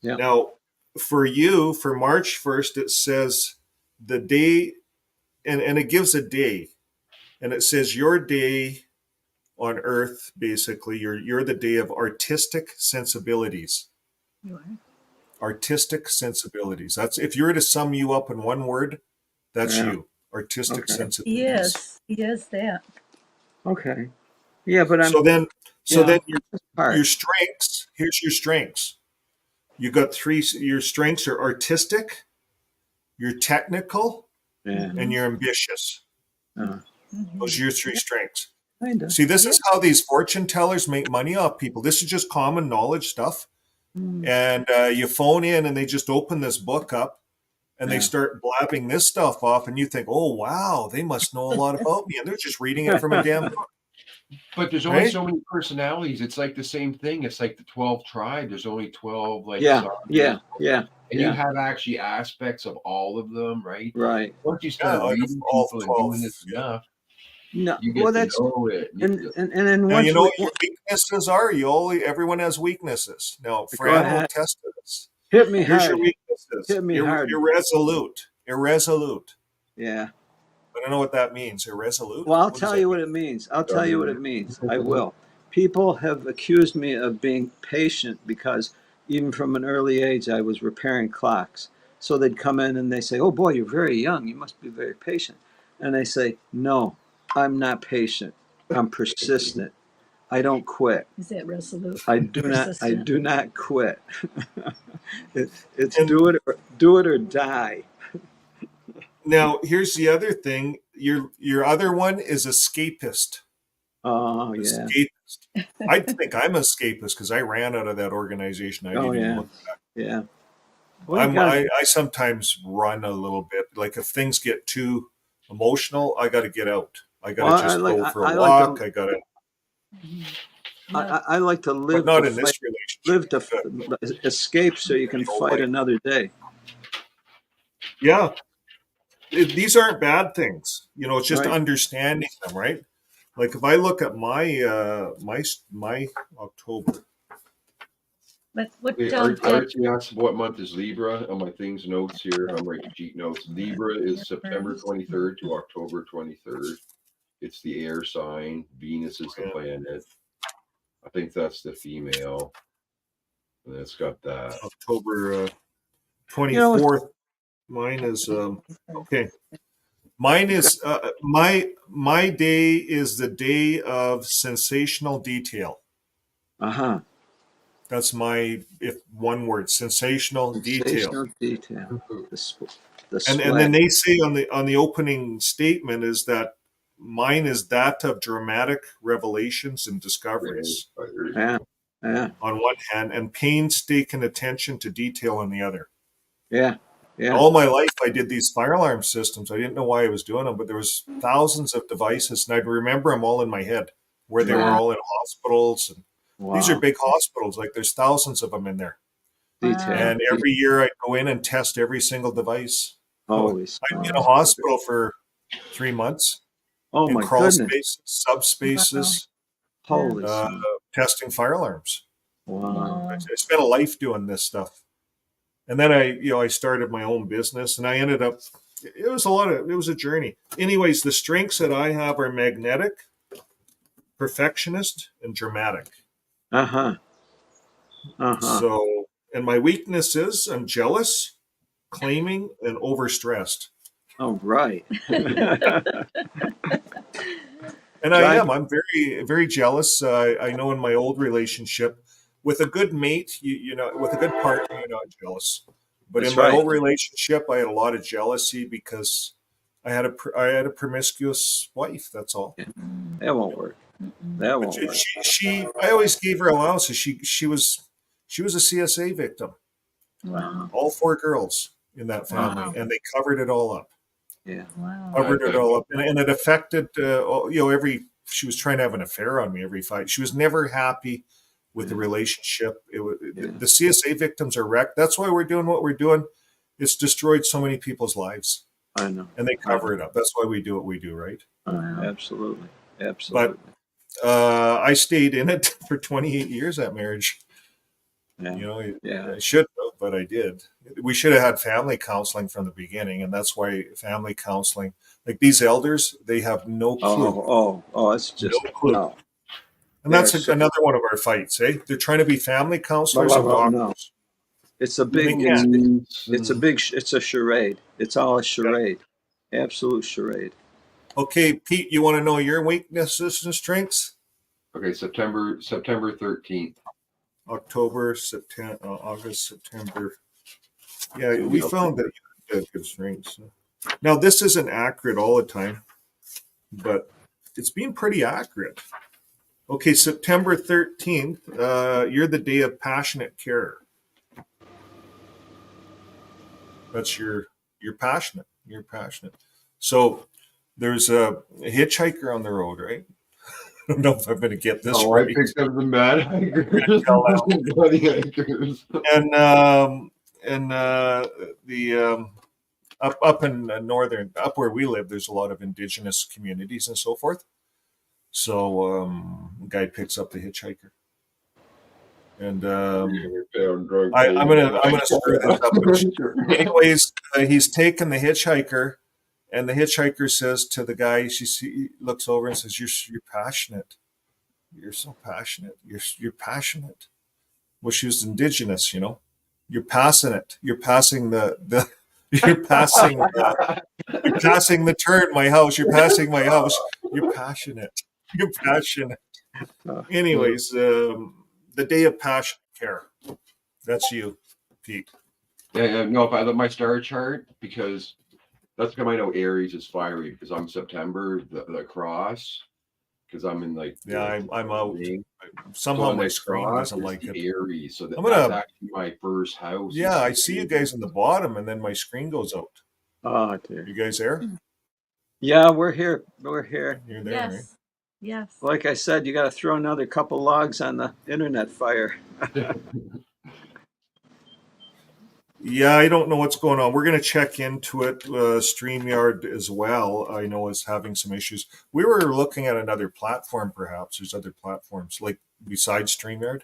Yeah. Now, for you, for March 1st, it says the day, and it gives a day, and it says your day on Earth, basically, you're the day of artistic sensibilities. You are. Artistic sensibilities. That's, if you were to sum you up in one word, that's Yeah. you. Artistic Okay. sensibilities. Yes, he is that. Okay. Yeah, but I'm So then yeah, your part. strengths. Here's your strengths. You got three. Your strengths are artistic, you're technical, Yeah. and you're ambitious. Uh, Those are your three strengths. kinda. See, this Yeah. is how these fortune tellers make money off people. This is just common knowledge stuff. Mm. And you phone in and they just open this book up and they Yeah. start blabbing this stuff off. And you think, oh, wow, they must know a lot about me. And they're just reading it from a damn book. But there's only Right? so many personalities. It's like the same thing. It's like the 12 tribe. There's only 12 like Yeah. songs. Yeah. Yeah. And you Yeah. have actually aspects of all of them, right? Right. Once you Yeah, start out of reading all people and 12. doing this enough, No. you get Well, to that's know it. and then Now, once you know we what your weaknesses are? Everyone has weaknesses. Now, go Fran will ahead, test this. hit me Here's your hard. weaknesses. Hit me You're hard. irresolute. Irresolute. Yeah. I don't know what that means. Irresolute? Well, I'll What does tell that you mean? what it means. I'll tell you what it means. I will. People have accused me of being patient because even from an early age, I was repairing clocks. So they'd come in and they say, "Oh boy, you're very young. You must be very patient." And I say, "No, I'm not patient. I'm persistent. I don't quit. Is that resolute? I do not. I Persistent. do not quit. It's And do it or die." now here's the other thing. Your other one is escapist. Oh yeah. Escapist. I think I'm escapist because I ran out of that organization. I Oh didn't even yeah. look back. Yeah. Well, you guys. I sometimes run a little bit. Like if things get too emotional, I got to get out. I got Well, to just go for a walk. I got to, I like to but live not to in fight, this relationship. escape so you can fight another day. Yeah, these aren't bad things. It's just Right. understanding them, right? Like if I look at my my October. But what Hey, Doug did. Archie asks what month is Libra on my things notes here. I'm writing cheat notes. Libra is September 23rd to October 23rd. It's the air sign. Venus is the planet. I think that's the female. And it's got that. October 24th. Mine is okay. Mine is my day is the day of sensational detail. Uh-huh. That's my, if one word, sensational detail. Sensational detail. The And sweat. then they say on the opening statement is that mine is that of dramatic revelations and discoveries Yeah. Yeah. on one hand, and painstaking attention to detail on the other. Yeah. Yeah. All my life, I did these fire alarm systems. I didn't know why I was doing them, but there was thousands of devices, and I'd remember them all in my head, where they were Wow. all in hospitals. And Wow. these are big hospitals. Like there's thousands of them in there. Detail. And every year I'd go in and test every single device. Holy I'd be in smokes. a hospital for 3 months Oh in my crawl goodness. spaces, subspaces, Holy uh, smokes. testing fire alarms. Wow. I spent a life doing this stuff. And then I started my own business, and I ended up, it was a journey. Anyways, the strengths that I have are magnetic, perfectionist, and dramatic. Uh-huh. Uh-huh. So, and my weakness is I'm jealous, claiming, and overstressed. Oh, right. And I am. I'm very, very jealous. I know in my old relationship, with a good mate, with a good partner, you're not jealous. But That's in my right. old relationship, I had a lot of jealousy because I had a promiscuous wife. That's all. That won't work. That But won't work. I always gave her allowances. She was a CSA victim. Wow. All 4 girls in that family, Wow. and they covered it all up. Yeah. Wow. Covered it all up, and it affected every she was trying to have an affair on me every fight. She was never happy with the relationship. The CSA victims are wrecked. That's why we're doing what we're doing. It's destroyed so many people's lives, I know. and they cover it up. That's why we do what we do, right? Wow. Absolutely. But Absolutely. I stayed in it for 28 years, that marriage. Yeah. You know, Yeah. I should have, but I did. We should have had family counseling from the beginning, and that's why family counseling, like these elders, they have no clue. It's No just clue. no. And They're that's so another one of our fights, eh? They're trying to be family counselors blah, and blah, blah. No. doctors. It's a And they big can't. it's a charade. It's all a charade. Absolute charade. Okay, Pete, you want to know your weaknesses and strengths? Okay, September 13th. October, September, August, September. Yeah, we found that you had good strengths. Now, this isn't accurate all the time, but it's been pretty accurate. Okay, September 13th, you're the day of passionate care. That's you're passionate. You're passionate. So there's a hitchhiker on the road, right? I don't know if I'm going to get this Oh, right. I picked up the mad hikers. Tell them. Bloody hikers. And the up in northern, up where we live, there's a lot of indigenous communities and so forth. So a guy picks up the hitchhiker, and I'm gonna screw this up. But anyways, he's taken the hitchhiker, and the hitchhiker says to the guy, he looks over and says, "You're passionate. You're so passionate. You're passionate." Well, she was indigenous, you know. You're passing it. You're passing the. You're passing the turn. My house. You're passing my house. You're passionate. You're passionate. Anyways, the day of passion care. That's you, Pete. Yeah. No, if I look at my star chart, because that's how I know Aries is fiery, because I'm September, the cross, because I'm in like I'm out. ring. Somehow So my the screen cross doesn't is like it. Aries, so I'm that's gonna. actually my first house. Yeah, I see you guys in the bottom, and then my screen goes out. Oh dear. You guys there? Yeah, we're here. We're here. You're there, Yes. right? Yes. Like I said, you got to throw another couple logs on the internet fire. Yeah, I don't know what's going on. We're going to check into it. StreamYard as well, I know, is having some issues. We were looking at another platform, perhaps. There's other platforms, like besides StreamYard.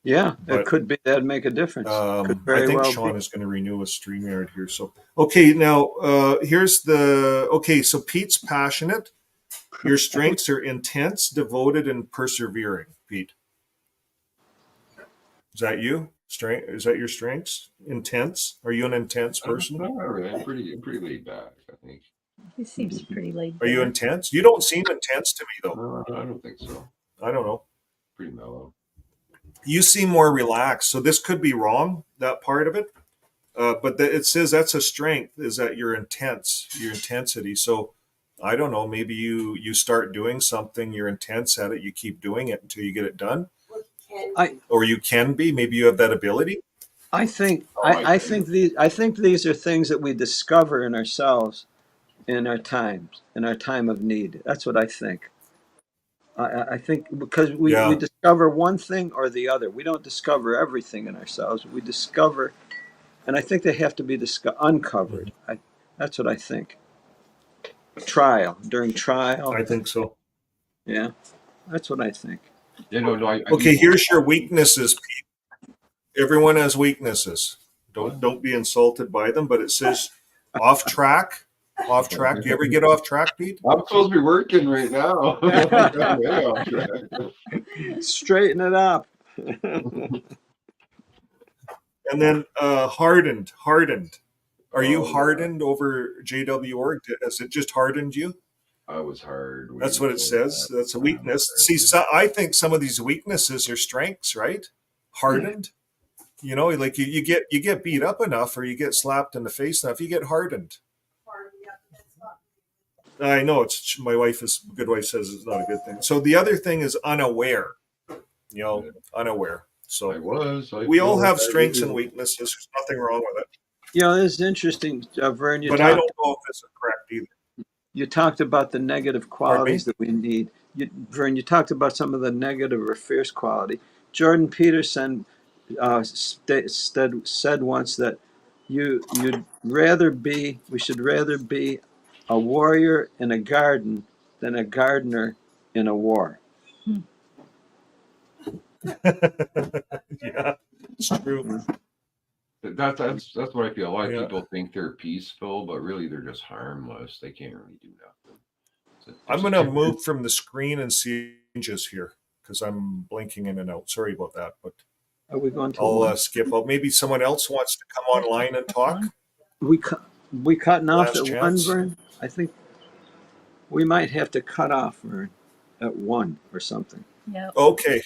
Yeah, But, it could be. That'd make a difference. Could I very think well Sean be. is going to renew a StreamYard here. So, okay, now here's the. Okay, so Pete's passionate. Your strengths are intense, devoted, and persevering, Pete. Is that you? Strength? Is that your strengths? Intense? Are you an intense person? Not really. I'm pretty laid back, I think. He seems pretty laid Are you back. intense? You don't seem intense to me, though. No, I don't think so. I don't know. Pretty mellow. You seem more relaxed. So this could be wrong, that part of it. But it says that's a strength, is that you're intense, your intensity. So I don't know, maybe you start doing something, you're intense at it, you keep doing it until you get it done. Or you can be, maybe you have that ability. I think I think these are things that we discover in ourselves in our time of need. That's what I think. I think because we discover one thing or the other. We don't discover everything in ourselves. We discover, and I think they have to be uncovered. That's what I think. During trial. I think so. Yeah, that's what I think. Yeah, no. Okay, here's your weaknesses, Pete. Everyone has weaknesses. Don't be insulted by them, but it says off track. Off track. Do you ever get off track, Pete? I'm supposed to be working right now. I'm way off track. Straighten it up. And then hardened. Are you hardened over JW.org? Has it just hardened you? I was hard. That's what it says. That's a weakness. See, I think some of these weaknesses are strengths, right? Hardened. You know, like you get beat up enough, or you get slapped in the face enough, you get hardened. I know it's my good wife says it's not a good thing. So the other thing is unaware. You know, unaware. So we all have strengths and weaknesses. There's nothing wrong with it. You know, it's interesting, Vern. But I don't know if this is correct either. You talked about the negative Pardon me? qualities that we need. Vern, you talked about some of the negative or fierce quality. Jordan Peterson said once that we should rather be a warrior in a garden than a gardener in a war. Yeah, it's true. That's what I feel. A lot of Yeah. people think they're peaceful, but really they're just harmless. They can't really do nothing. So I'm going to move from the screen and see changes here because I'm blinking in and out. Sorry about that, but Are we going to I'll one? skip out. Maybe someone else wants to come online and talk. We cutting off Last at chance. 1, Vern? I think we might have to cut off, Vern, at 1 or something. Yeah. Okay.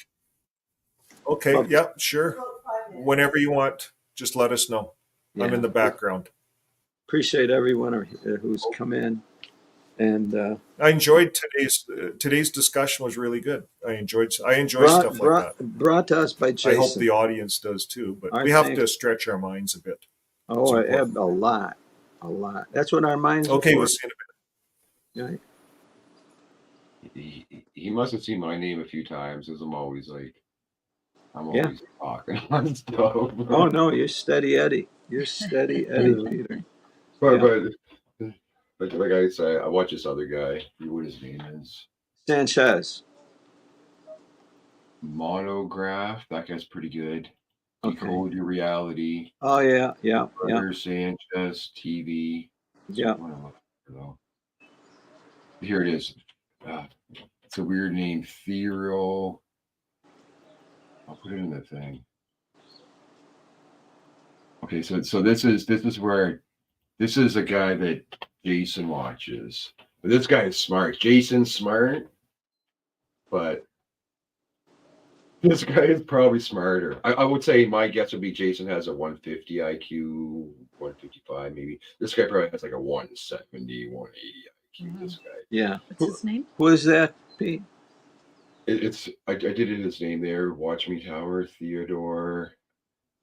Okay. Oh. Yeah, sure. Whenever you want, just let us know. I'm Yeah. in the background. Appreciate everyone who's come in, and I enjoyed today's discussion was really good. I enjoy stuff like that. brought to us by Jason. I hope the audience does too, but Our we have thanks. to stretch our minds a bit. Oh, It's important. a lot. That's what our minds are Okay, for. we'll see in a bit. Right? he must have seen my name a few times, as I'm always Yeah. talking on stuff. Oh no, you're steady Eddie. You're steady Eddie, Peter. But like I say, I watch this other guy. What his name is? Sanchez. Monograph. That guy's pretty good. Okay. Decode Your Reality. Oh yeah. Brother Sanchez TV. Yeah. Here it is. It's a weird name. Ethereal. I'll put it in the thing. Okay, so this is a guy that Jason watches. But this guy is smart. Jason's smart, but this guy is probably smarter. I would say my guess would be Jason has a 150 IQ, 155 maybe. This guy probably has like a 170, 180 IQ. This guy. Yeah. What's his name? Who is that, Pete? I did it in his name there. Watch Me Tower, Theodore.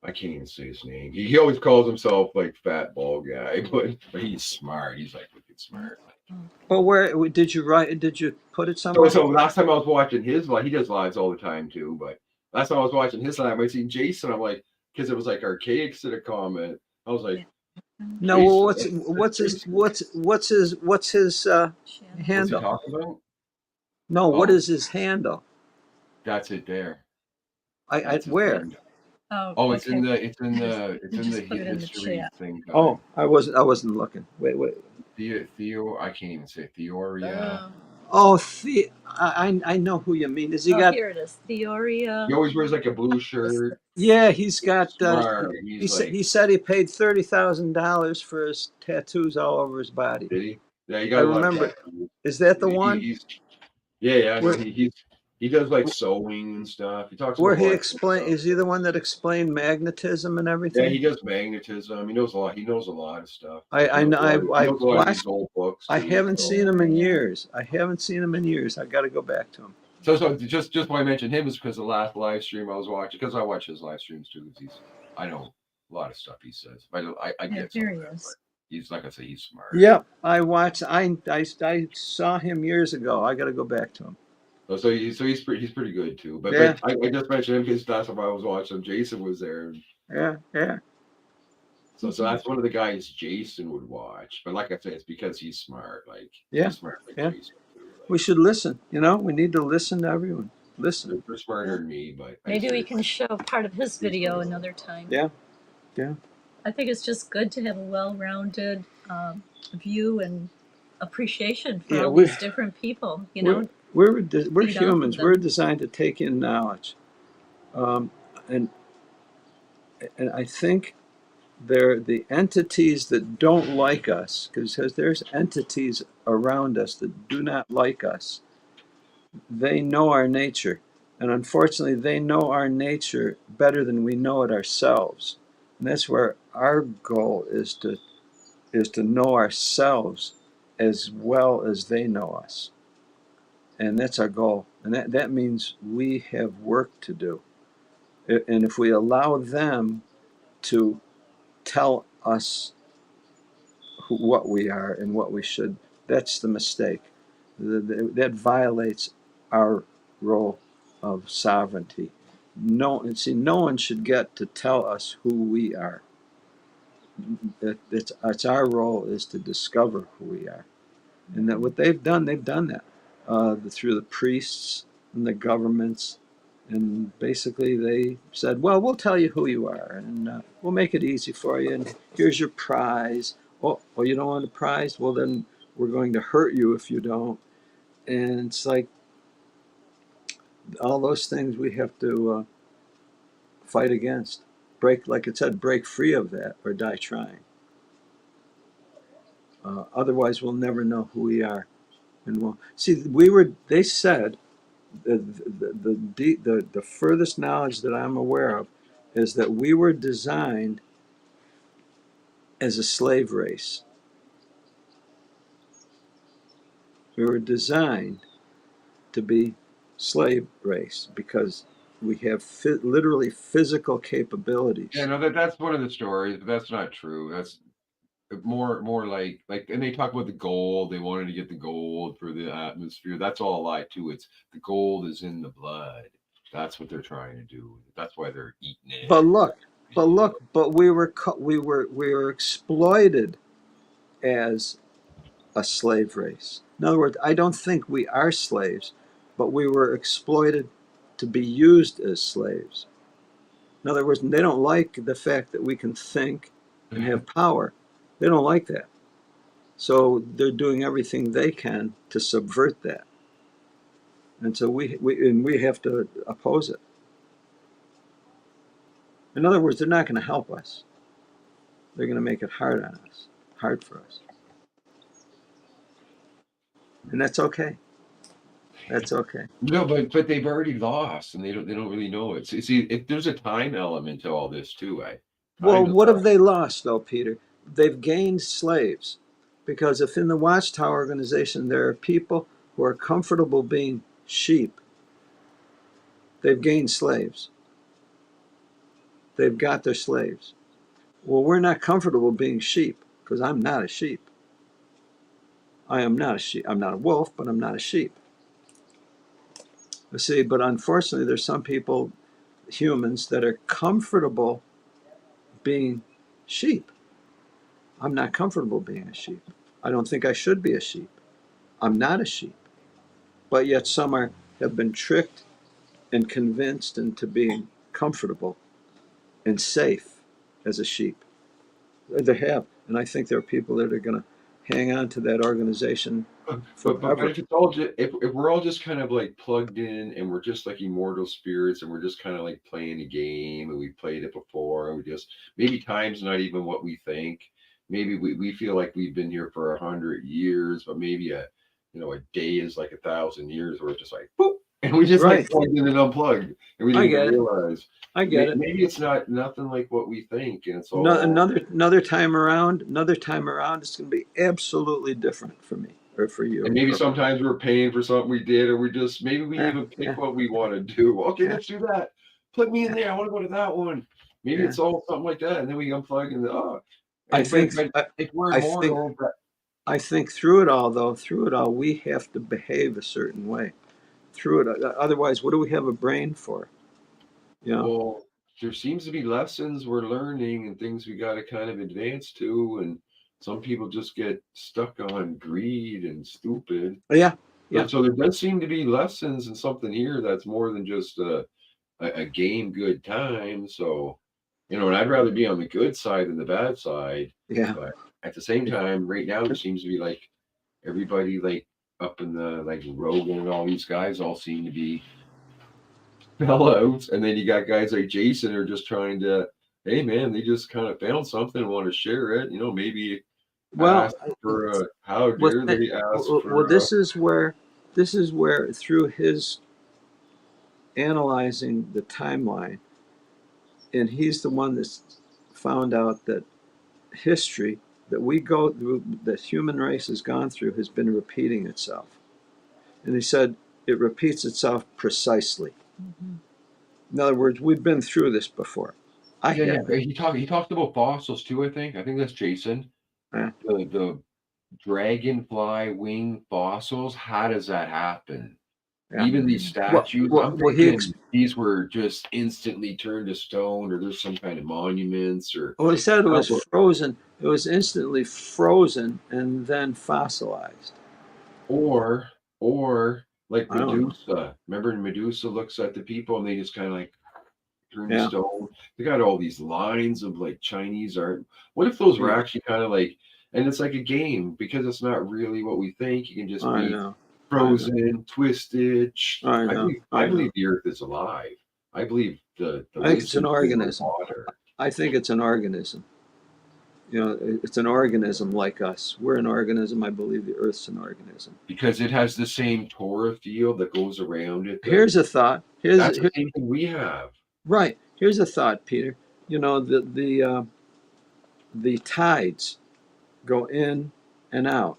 I can't even say his name. He always calls himself like fat bald guy, but he's smart. He's like wicked smart. Well, where did you write? Did you put it somewhere? So last time I was watching his live, he does lives all the time too. But last time I was watching his live, I seen Jason. I'm like, because it was like Archaics did a comment. I was like, no. Well, what's his handle? what's he talking about? No, what is his handle? That's it there. Where? Oh, it's in the history thing. Oh, I wasn't looking. Wait. Theo, I can't even say Theoria. Oh, I know who you mean. Is he got? Here it is. Theoria. He always wears like a blue shirt. Yeah, he's got. He said he paid $30,000 for his tattoos all over his body. Did he? Yeah, you got. I remember. Is that the one? Yeah. He does like sewing and stuff. He talks. Where he explain? Is he the one that explained magnetism and everything? Yeah, he does magnetism. He knows a lot. He knows a lot of stuff. I know. I watched old books. I haven't seen him in years. I got to go back to him. So just why I mentioned him is because the last live stream I was watching, because I watch his live streams too. I know a lot of stuff he says. I get some of that, but he's like I say, he's smart. Yeah, I watched. I saw him years ago. I got to go back to him. So he's pretty good too. But I just mentioned him because that's why I was watching. Jason was there. Yeah. So that's one of the guys Jason would watch. But like I said, it's because he's smart. Yeah. He's smart like Jason too. We should listen. We need to listen to everyone. Listen. They're smarter than me, but maybe we can show part of his video another time. Yeah. I think it's just good to have a well-rounded view and appreciation for all these different people. We're humans. We're designed to take in knowledge, and I think they're the entities that don't like us, because there's entities around us that do not like us. They know our nature, and unfortunately, they know our nature better than we know it ourselves. And that's where our goal is to know ourselves as well as they know us. And that's our goal. And that means we have work to do. And if we allow them to tell us what we are and what we should That's the mistake. That violates our role of sovereignty. No one should get to tell us who we are. It's our role is to discover who we are. And that what they've done that through the priests and the governments. And basically, they said, "Well, we'll tell you who you are, and we'll make it easy for you. And here's your prize. Oh, you don't want a prize? Well, then we're going to hurt you if you don't." And it's like all those things we have to fight against. Break, like it said, break free of that or die trying. Otherwise, we'll never know who we are. And we'll see. They said the furthest knowledge that I'm aware of is that we were designed as a slave race. We were designed to be slave race because we have literally physical capabilities. Yeah, no, that's one of the stories, but that's not true. That's more like and they talk about the gold. They wanted to get the gold for the atmosphere. That's all a lie too. It's the gold is in the blood. That's what they're trying to do. That's why they're eating it. But we were exploited as a slave race. In other words, I don't think we are slaves, but we were exploited to be used as slaves. In other words, they don't like the fact that we can think and have power. They don't like that. So they're doing everything they can to subvert that. And so we have to oppose it. In other words, they're not going to help us. They're going to make it hard on us, hard for us. And that's okay. That's okay. No, but they've already lost, and they don't really know it. See, there's a time element to all this too. Well, what have they lost, though, Peter? They've gained slaves. Because if in the Watchtower organization there are people who are comfortable being sheep, they've gained slaves. They've got their slaves. Well, we're not comfortable being sheep because I'm not a sheep. I am not a sheep. I'm not a wolf, but I'm not a sheep. See, but unfortunately, there's some people, humans, that are comfortable being sheep. I'm not comfortable being a sheep. I don't think I should be a sheep. I'm not a sheep. But yet some have been tricked and convinced into being comfortable and safe as a sheep. They have. And I think there are people that are going to hang on to that organization But forever. if it's all if we're all just kind of like plugged in and we're just like immortal spirits and we're just kind of like playing a game and we've played it before and we just maybe time's not even what we think. Maybe we feel like we've been here for 100 years, but maybe a day is like 1,000 years where it's just like boop and we just like plugged in and unplugged and we didn't even realize. I get it. Maybe it's nothing like what we think, and it's all Another time around, it's going to be absolutely different for me or for you. And maybe sometimes we're paying for something we did, or we even pick what we want to do. Okay, let's do that. Put me in there. I want to go to that one. Maybe it's all something like that, and then we unplug and I think through it all, we have to behave a certain way. Through it, otherwise, what do we have a brain for? Well, there seems to be lessons we're learning and things we got to kind of advance to, and some people just get stuck on greed and stupid. Yeah. So there does seem to be lessons and something here that's more than just a game good time. So, and I'd rather be on the good side than the bad side. Yeah. But at the same time, right now, it seems to be like everybody like up in the like Rogan and all these guys all seem to be fell out. And then you got guys like Jason who are just trying to, hey man, they just kind of found something and want to share it. Maybe ask for how dare they ask for. Well, this is where through his analyzing the timeline, and he's the one that's found out that history that we go through, that human race has gone through, has been repeating itself. And he said it repeats itself precisely. Mm-hmm. In other words, we've been through this before. He talked about fossils too. I think that's Jason. Yeah. dragonfly wing fossils. How does that happen? Yeah. Even these Well, statues, well, I'm well he ex- thinking these were just instantly turned to stone, or there's some kind of monuments, or well, he said it I was don't know, frozen. It was instantly frozen and then fossilized. or or like I don't know. Medusa. Remember, Medusa looks at the people and they just kind of like turn to Yeah, stone. They got all these lines of like Chinese art. What if those were yeah. actually kind of like, and it's like a game because it's not really what we think. It can just I be know. I know. frozen, twisted. I I know. believe I I know. believe the earth is alive. I believe the I think it's an wisdom is in the organism. water. I think it's an organism. You know, it's an organism like us. We're an organism. I believe the Earth's an organism. Because it has the same Torah field that goes around it. Here's a thought. That's the same thing we have. Right. Here's a thought, Peter. You know, the tides go in and out,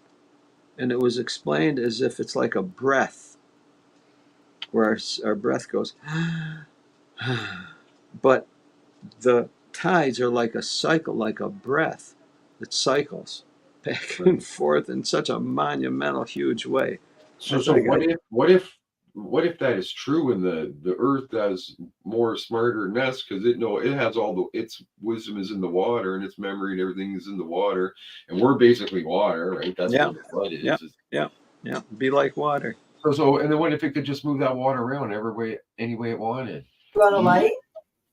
and it was explained as if it's like a breath, where our breath goes, but the tides are like a cycle, like a breath that cycles back and forth in such a monumental, huge way. So It's so like what if that is true and the earth has more smarter than us because it has all its wisdom is in the water and its memory and everything is in the water and we're basically water, right? That's yeah, what the blood yeah, is. yeah, yeah. Be like water. So and then what if it could just move that water around every way any way it wanted? You want a light?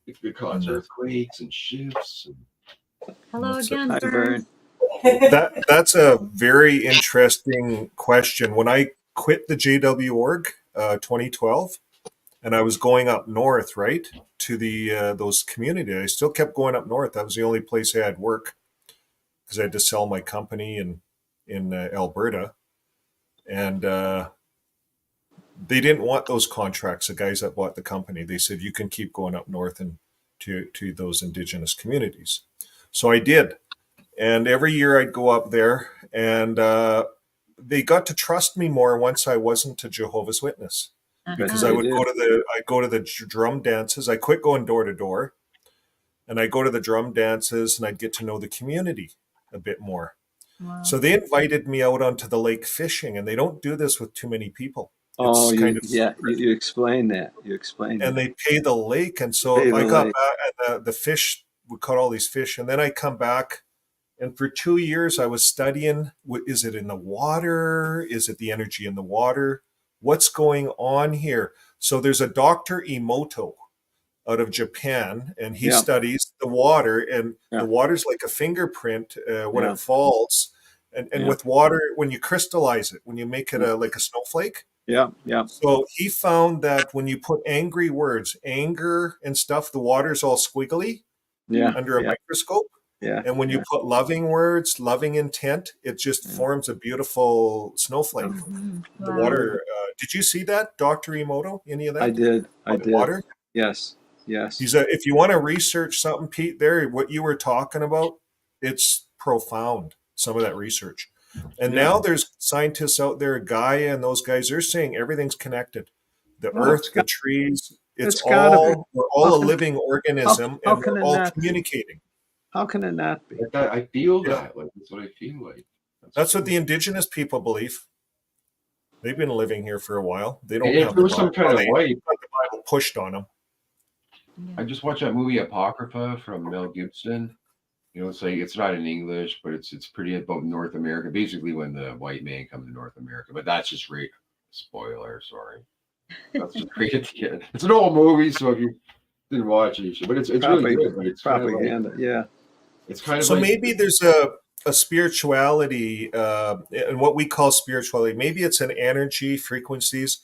It could cause earthquakes and shifts and Hello That's again, Hi, Vern. Vern. that's a very interesting question. When I quit the JW org 2012 and I was going up north, right, to the those communities, I still kept going up north. That was the only place I had work because I had to sell my company in Alberta, and they didn't want those contracts. The guys that bought the company, they said you can keep going up north and to those indigenous communities. So I did, and every year I'd go up there, and they got to trust me more once I wasn't a Jehovah's Witness because I They would did. go to the drum dances. I quit going door to door, and I go to the drum dances, and I'd get to know the community a bit more. Wow. So they invited me out onto the lake fishing, and they don't do this with too many people. Oh, It's kind of you explain that. You explain and that. they pay the lake, and Pay so I the got lake. back, and the fish we caught all these fish, and then I come back, and for 2 years I was studying: is it in the water? Is it the energy in the water? What's going on here? So there's a Dr. Emoto out of Japan, and he Yeah, studies the water, and the yeah, water's like a fingerprint when yeah, it falls, and yeah, with water, when you crystallize it, when you make it yeah, like a snowflake. yeah, yeah, So he found that when you put angry words, anger and stuff, the water's all squiggly yeah, under a yeah, microscope. yeah, And when you yeah, put loving words, loving intent, it just yeah. forms a beautiful Yeah. snowflake. Mhm. The Wow. water. Did you see that, Dr. Emoto? Any of I that did. I on the did. water? Yes, yes. He's a, if you want to research something, Pete, there, what you were talking about, it's profound, some of that research. And Yeah. now there's scientists out there, Gaia and those guys, they're saying everything's connected. The Well, earth, the trees, it's got to be. we're How all a can living organism how and can we're it all not be? communicating. How can it not be? like that. I feel Yeah. that. Like that's what I feel like. That's That's what true. the indigenous people believe. They've been living here for a while. They don't If have there the was some Bible. kind Well, of they light, got the Bible pushed on them. I just watched that movie Apocrypha from Mel Gibson. It's like it's not in English, but it's pretty about North America. Basically, when the white man comes to North America, but that's just right. Spoiler, sorry. That's just right at the end. It's an old movie, so if you didn't watch it, you should. But it's really good. But it's kind of like Propaganda. Yeah. it's kind of So like maybe there's a spirituality, and what we call spirituality. Maybe it's an energy frequencies.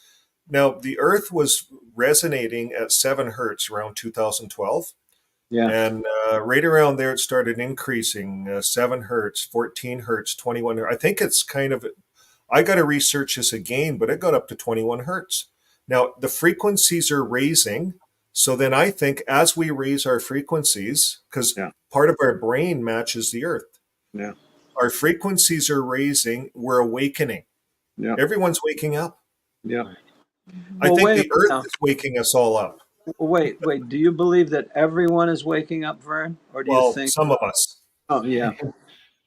Now, the Earth was resonating at 7 hertz around 2012, Yeah. and right around there it started increasing 7 hertz, 14 hertz, 21. I think it's kind of. I got to research this again, but it got up to 21 hertz. Now the frequencies are raising. So then I think as we raise our frequencies, because Yeah. part of our brain matches the earth, Yeah. our frequencies are raising, we're awakening. Yeah. Everyone's waking up. Yeah. Mhm. I Well, think wait a the minute earth now. is waking us all up. Wait. Do you believe that everyone is waking up, Vern, or do you Well, think? some of us. Oh, yeah.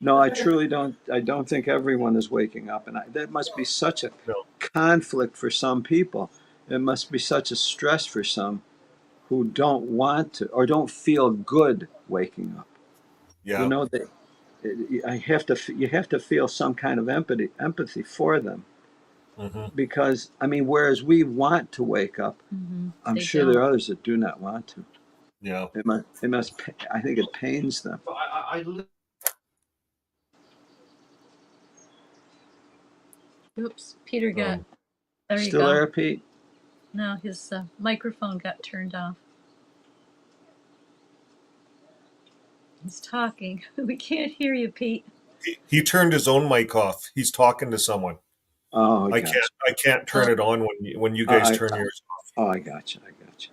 No, I truly don't. I don't think everyone is waking up, and that must be such a No. conflict for some people. It must be such a stress for some who don't want to or don't feel good waking up. You Yeah. know, I have to. You have to feel some kind of empathy for them, Hmm. because I mean, whereas we want to wake up, I'm They sure there don't. are others that do not want to. Yeah. It must. I think it pains them. Oops, Peter got, Um, there you Still go. there, Pete? No, his microphone got turned off. He's talking. We can't hear you, Pete. he turned his own mic off. He's talking to someone. Oh, I I got can't turn Oh, it on when you you. guys turn yours off. Oh, I got you. I got you.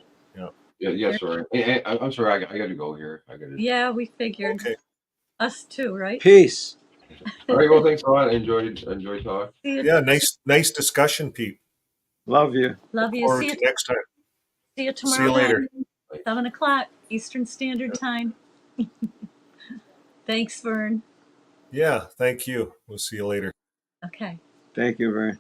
Yeah. Yeah, there. sorry. Hey, I'm sorry. I got to go here. I got to. Yeah, we figured. Okay. Us too, right? Peace. All right. Well, thanks a lot. Enjoy talk. See you. Yeah. Nice discussion, Pete. Love you. Love Look you. forward to next time. See you See tomorrow you later. morning, 7 o'clock Eastern Standard Time. Thanks, Vern. Yeah. Thank you. We'll see you later. Okay. Thank you, Vern.